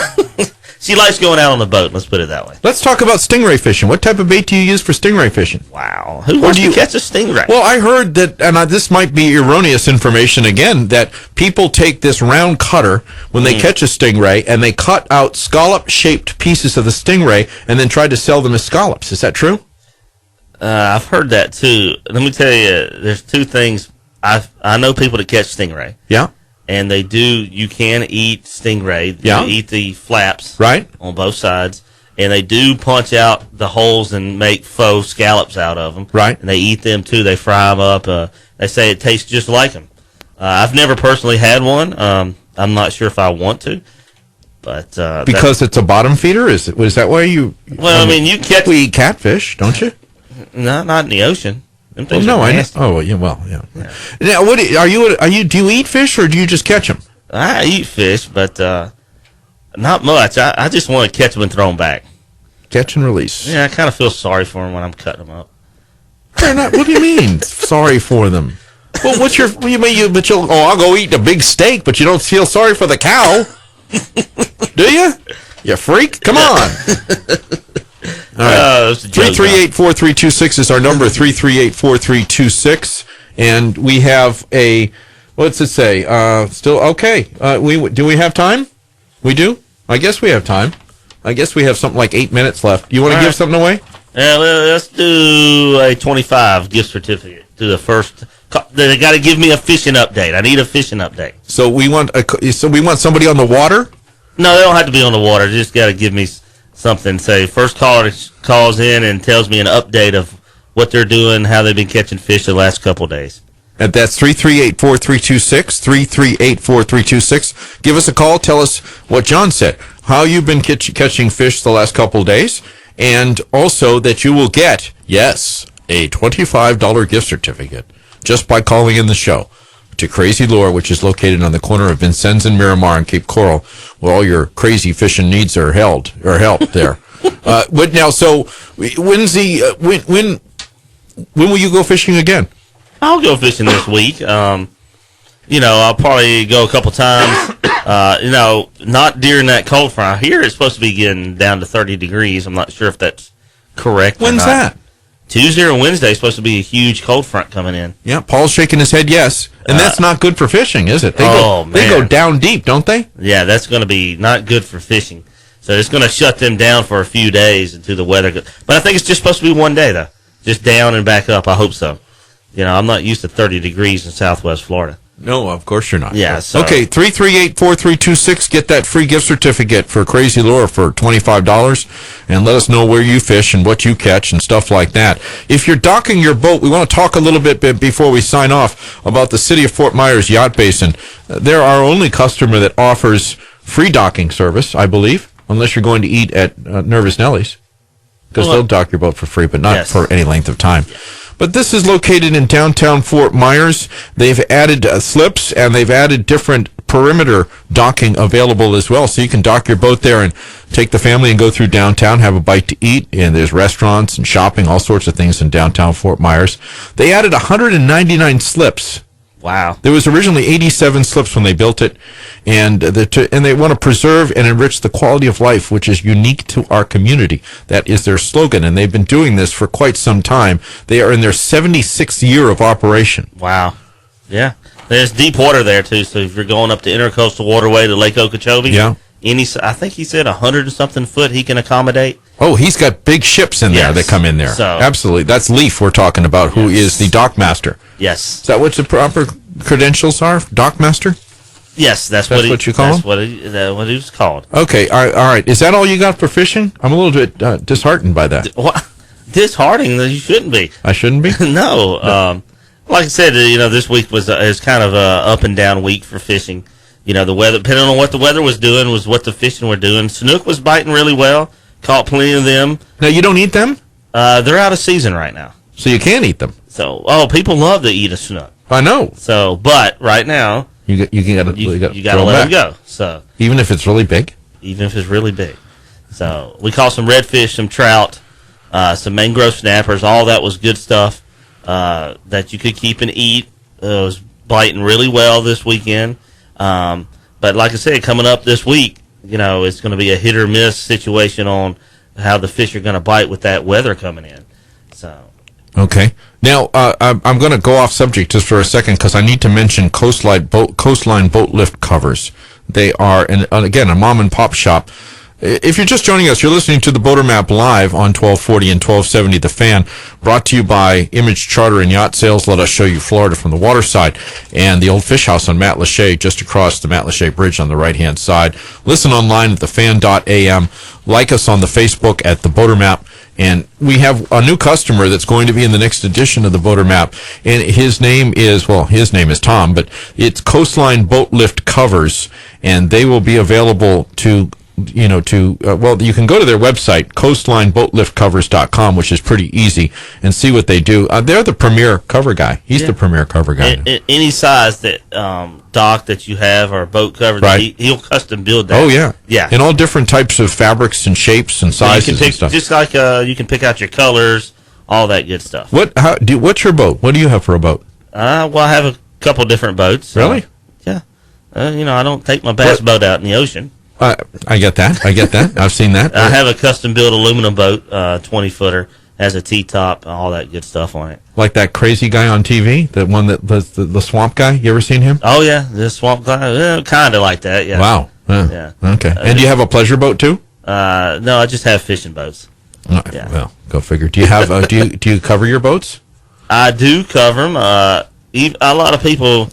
D: She likes going out on the boat, let's put it that way.
E: Let's talk about stingray fishing. What type of bait do you use for stingray fishing?
D: Wow. Who wants to catch a stingray?
E: Well, I heard that, and this might be erroneous information again, that people take this round cutter when they catch a stingray, and they cut out scallop-shaped pieces of the stingray and then try to sell them as scallops. Is that true?
D: I've heard that, too. Let me tell you, there's two things. I know people that catch stingray.
E: Yeah.
D: And you can eat stingray.
E: Yeah.
D: You eat the flaps.
E: Right.
D: On both sides. And they do punch out the holes and make faux scallops out of them.
E: Right.
D: And they eat them, too. They fry them up. They say it tastes just like them. I've never personally had one. I'm not sure if I want to. But
E: because it's a bottom feeder? Was that why you...
D: Well, you catch...
E: We eat catfish, don't you?
D: No, not in the ocean.
E: Well, no, I know. Oh, yeah. Well, yeah. Now, what are you? Do you eat fish or do you just catch them?
D: I eat fish, but not much. I just want to catch them and throw them back.
E: Catch and release.
D: Yeah, I kind of feel sorry for them when I'm cutting them up.
E: They're not. What do you mean? Sorry for them. Well, what's your? You mean you? But you'll. Oh, I'll go eat a big steak, but you don't feel sorry for the cow, do you? You freak! Come on. All right. 338-4326 is our number. 338-4326, and we have a. What's it say? Still okay. Do we have time? We do. I guess we have time. I guess we have something like 8 minutes left. You want to give something away?
D: Yeah, let's do a 25 gift certificate to the first. They got to give me a fishing update. I need a fishing update.
E: So we want somebody on the water.
D: No, they don't have to be on the water. They just got to give me something. Say first caller calls in and tells me an update of what they're doing, how they've been catching fish the last couple of days.
E: And that's 338-4326, 338-4326. Give us a call. Tell us what John said, how you've been catching fish the last couple of days, and also that you will get, yes, a $25 gift certificate just by calling in the show to Crazy Lure, which is located on the corner of Vincennes and Miramar and Cape Coral, where all your crazy fishing needs are helped there. But now, so when's the when will you go fishing again?
D: I'll go fishing this week. I'll probably go a couple times. Not during that cold front. I hear it's supposed to be getting down to 30 degrees. I'm not sure if that's correct.
E: When's that?
D: Tuesday or Wednesday is supposed to be a huge cold front coming in.
E: Yeah, Paul's shaking his head yes. And that's not good for fishing, is it? They go down deep, don't they?
D: Yeah, that's going to be not good for fishing. So it's going to shut them down for a few days until the weather goes. But I think it's just supposed to be one day, though. Just down and back up. I hope so. I'm not used to 30 degrees in Southwest Florida.
E: No, of course you're not.
D: Yeah. So.
E: Okay, 338-4326. Get that free gift certificate for Crazy Lure for $25, and let us know where you fish and what you catch and stuff like that. If you're docking your boat, we want to talk a little bit before we sign off about the City of Fort Myers Yacht Basin. They're our only customer that offers free docking service, I believe, unless you're going to eat at Nervous Nellie's, because they'll dock your boat for free, but not for any length of time. Yeah. But this is located in downtown Fort Myers. They've added slips, and they've added different perimeter docking available as well. So you can dock your boat there and take the family and go through downtown, have a bite to eat. And there's restaurants and shopping, all sorts of things in downtown Fort Myers. They added 199 slips.
D: Wow.
E: There was originally 87 slips when they built it, and they want to preserve and enrich the quality of life, which is unique to our community. That is their slogan, and they've been doing this for quite some time. They are in their 76th year of operation.
D: Wow. Yeah. There's deep water there, too, so if you're going up the Intercoastal Waterway to Lake Okeechobee, I think he said 100 and something foot he can accommodate.
E: Oh, he's got big ships in there that come in there. So, absolutely. That's Leaf we're talking about, who is the dockmaster.
D: Yes.
E: Is that what the proper credentials are? Dockmaster?
D: Yes, that's what you call him? That's what he was called.
E: Okay, all right. Is that all you got for fishing? I'm a little bit disheartened by that.
D: What? Disheartening? You shouldn't be.
E: I shouldn't be?
D: No. Like I said, this week is kind of a up and down week for fishing. The weather, depending on what the weather was doing, was what the fishing were doing. Snook was biting really well. Caught plenty of them.
E: Now, you don't eat them?
D: They're out of season right now.
E: So you can't eat them?
D: So, people love to eat a snook.
E: I know.
D: So, but right now,
E: you got to
D: let them go. So
E: even if it's really big?
D: Even if it's really big. So we caught some redfish, some trout, some mangrove snappers. All that was good stuff that you could keep and eat. It was biting really well this weekend. But like I said, coming up this week, it's going to be a hit or miss situation on how the fish are going to bite with that weather coming in. So.
E: Okay. Now, I'm going to go off subject just for a second because I need to mention Coastline boat lift covers. They are, again, a mom and pop shop. If you're just joining us, you're listening to the Boater Map live on 1240 and 1270 The Fan, brought to you by Image Charter and Yacht Sales. Let us show you Florida from the waterside, and the Old Fish House on Matt Lachey, just across the Matt Lachey Bridge on the right-hand side. Listen online at thefan.am. Like us on the Facebook at the Boater Map. And we have a new customer that's going to be in the next edition of the Boater Map. And his name is Tom, but it's Coastline Boat Lift Covers. And they will be available you can go to their website, coastlineboatliftcovers.com, which is pretty easy, and see what they do. They're the premier cover guy. He's the premier cover guy.
D: Any size that dock that you have or boat cover,
E: right.
D: He'll custom build that.
E: Oh, yeah.
D: Yeah.
E: In all different types of fabrics and shapes and sizes and stuff.
D: Just like you can pick out your colors, all that good stuff.
E: What's your boat? What do you have for a boat?
D: Well, I have a couple different boats.
E: Really?
D: Yeah. I don't take my bass boat out in the ocean.
E: I get that. I've seen that.
D: I have a custom-built aluminum boat, 20-footer, has a T-top, all that good stuff on it.
E: Like that crazy guy on TV, the one that was the swamp guy. You ever seen him?
D: Oh, yeah, the swamp guy. Kind of like that, yeah.
E: Wow.
D: Yeah.
E: Okay. And do you have a pleasure boat, too?
D: No, I just have fishing boats. Yeah.
E: Well, go figure. Do you have? do you cover your boats?
D: I do cover them. A lot of people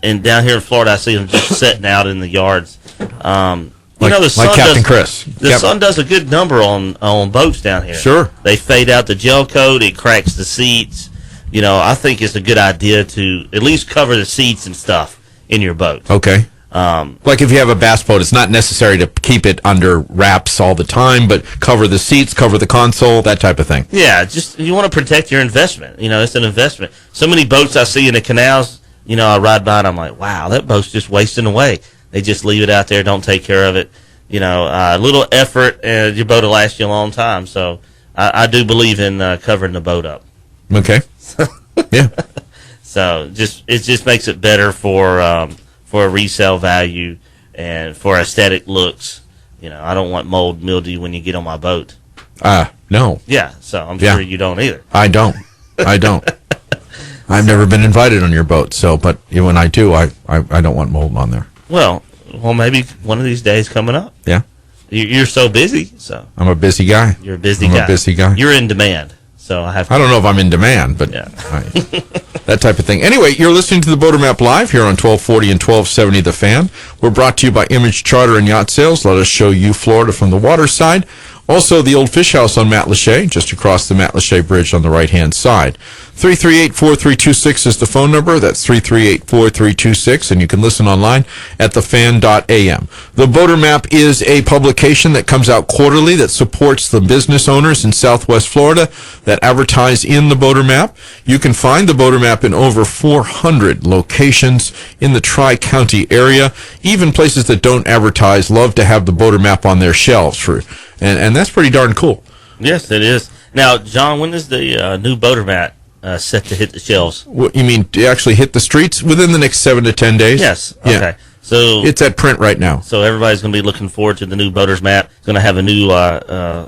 D: down here in Florida, I see them just sitting out in the yards. The sun
E: like Captain Chris.
D: The sun does a good number on boats down here.
E: Sure.
D: They fade out the gel coat. It cracks the seats. I think it's a good idea to at least cover the seats and stuff in your boat.
E: Okay. Like if you have a bass boat, it's not necessary to keep it under wraps all the time, but cover the seats, cover the console, that type of thing.
D: Yeah, just you want to protect your investment. It's an investment. So many boats I see in the canals, I ride by and I'm like, wow, that boat's just wasting away. They just leave it out there, don't take care of it. A little effort, and your boat will last you a long time. So I do believe in covering the boat up.
E: Okay. Yeah.
D: So it just makes it better for a resale value and for aesthetic looks. I don't want mold, mildew when you get on my boat.
E: No.
D: Yeah, so I'm sure you don't either.
E: I don't. I've never been invited on your boat, but when I do, I don't want mold on there.
D: Well, maybe one of these days coming up.
E: Yeah.
D: You're so busy, so.
E: I'm a busy guy.
D: You're a busy guy. You're in demand, so I don't
E: know if I'm in demand, but
D: yeah.
E: That type of thing. Anyway, you're listening to the Boater Map Live here on 1240 and 1270 The Fan. We're brought to you by Image Charter and Yacht Sales. Let us show you Florida from the water side. Also, the Old Fish House on Matlacha, just across the Matlacha Bridge on the right-hand side. 338-4326 is the phone number. That's 338-4326, and you can listen online at thefan.am. The Boater Map is a publication that comes out quarterly that supports the business owners in Southwest Florida that advertise in the Boater Map. You can find the Boater Map in over 400 locations in the Tri-County area. Even places that don't advertise love to have the Boater Map on their shelves, and that's pretty darn cool.
D: Yes, it is. Now, John, when is the new Boater Map set to hit the shelves?
E: What you mean to actually hit the streets within the next 7 to 10 days?
D: Yes.
E: Yeah.
D: Okay. So
E: it's at print right now.
D: So everybody's going to be looking forward to the new Boaters Map. It's going to have a new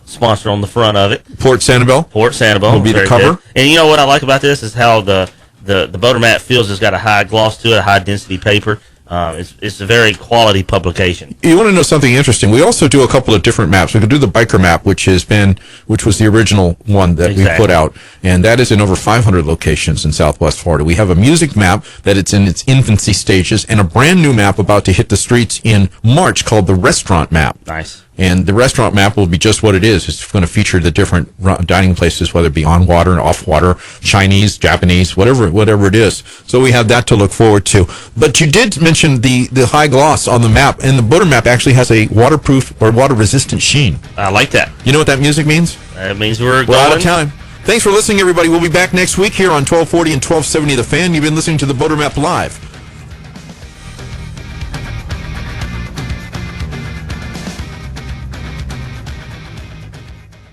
D: sponsor on the front of it.
E: Port Sanibel.
D: Port Sanibel
E: will be the cover.
D: Good. And you know what I like about this is how the Boater Map feels. It's got a high gloss to it, a high density paper. It's a very quality publication.
E: You want to know something interesting? We also do a couple of different maps. We could do the biker map, which was the original one that we put out, and that is in over 500 locations in Southwest Florida. We have a music map that it's in its infancy stages, and a brand new map about to hit the streets in March called the restaurant map.
D: Nice.
E: And the restaurant map will be just what it is. It's going to feature the different dining places, whether it be on water and off water, Chinese, Japanese, whatever it is. So we have that to look forward to. But you did mention the high gloss on the map, and the Boater Map actually has a waterproof or water-resistant sheen.
D: I like that.
E: You know what that music means?
D: It means we're
E: out of time. Thanks for listening, everybody. We'll be back next week here on 1240 and 1270 The Fan. You've been listening to the Boater Map Live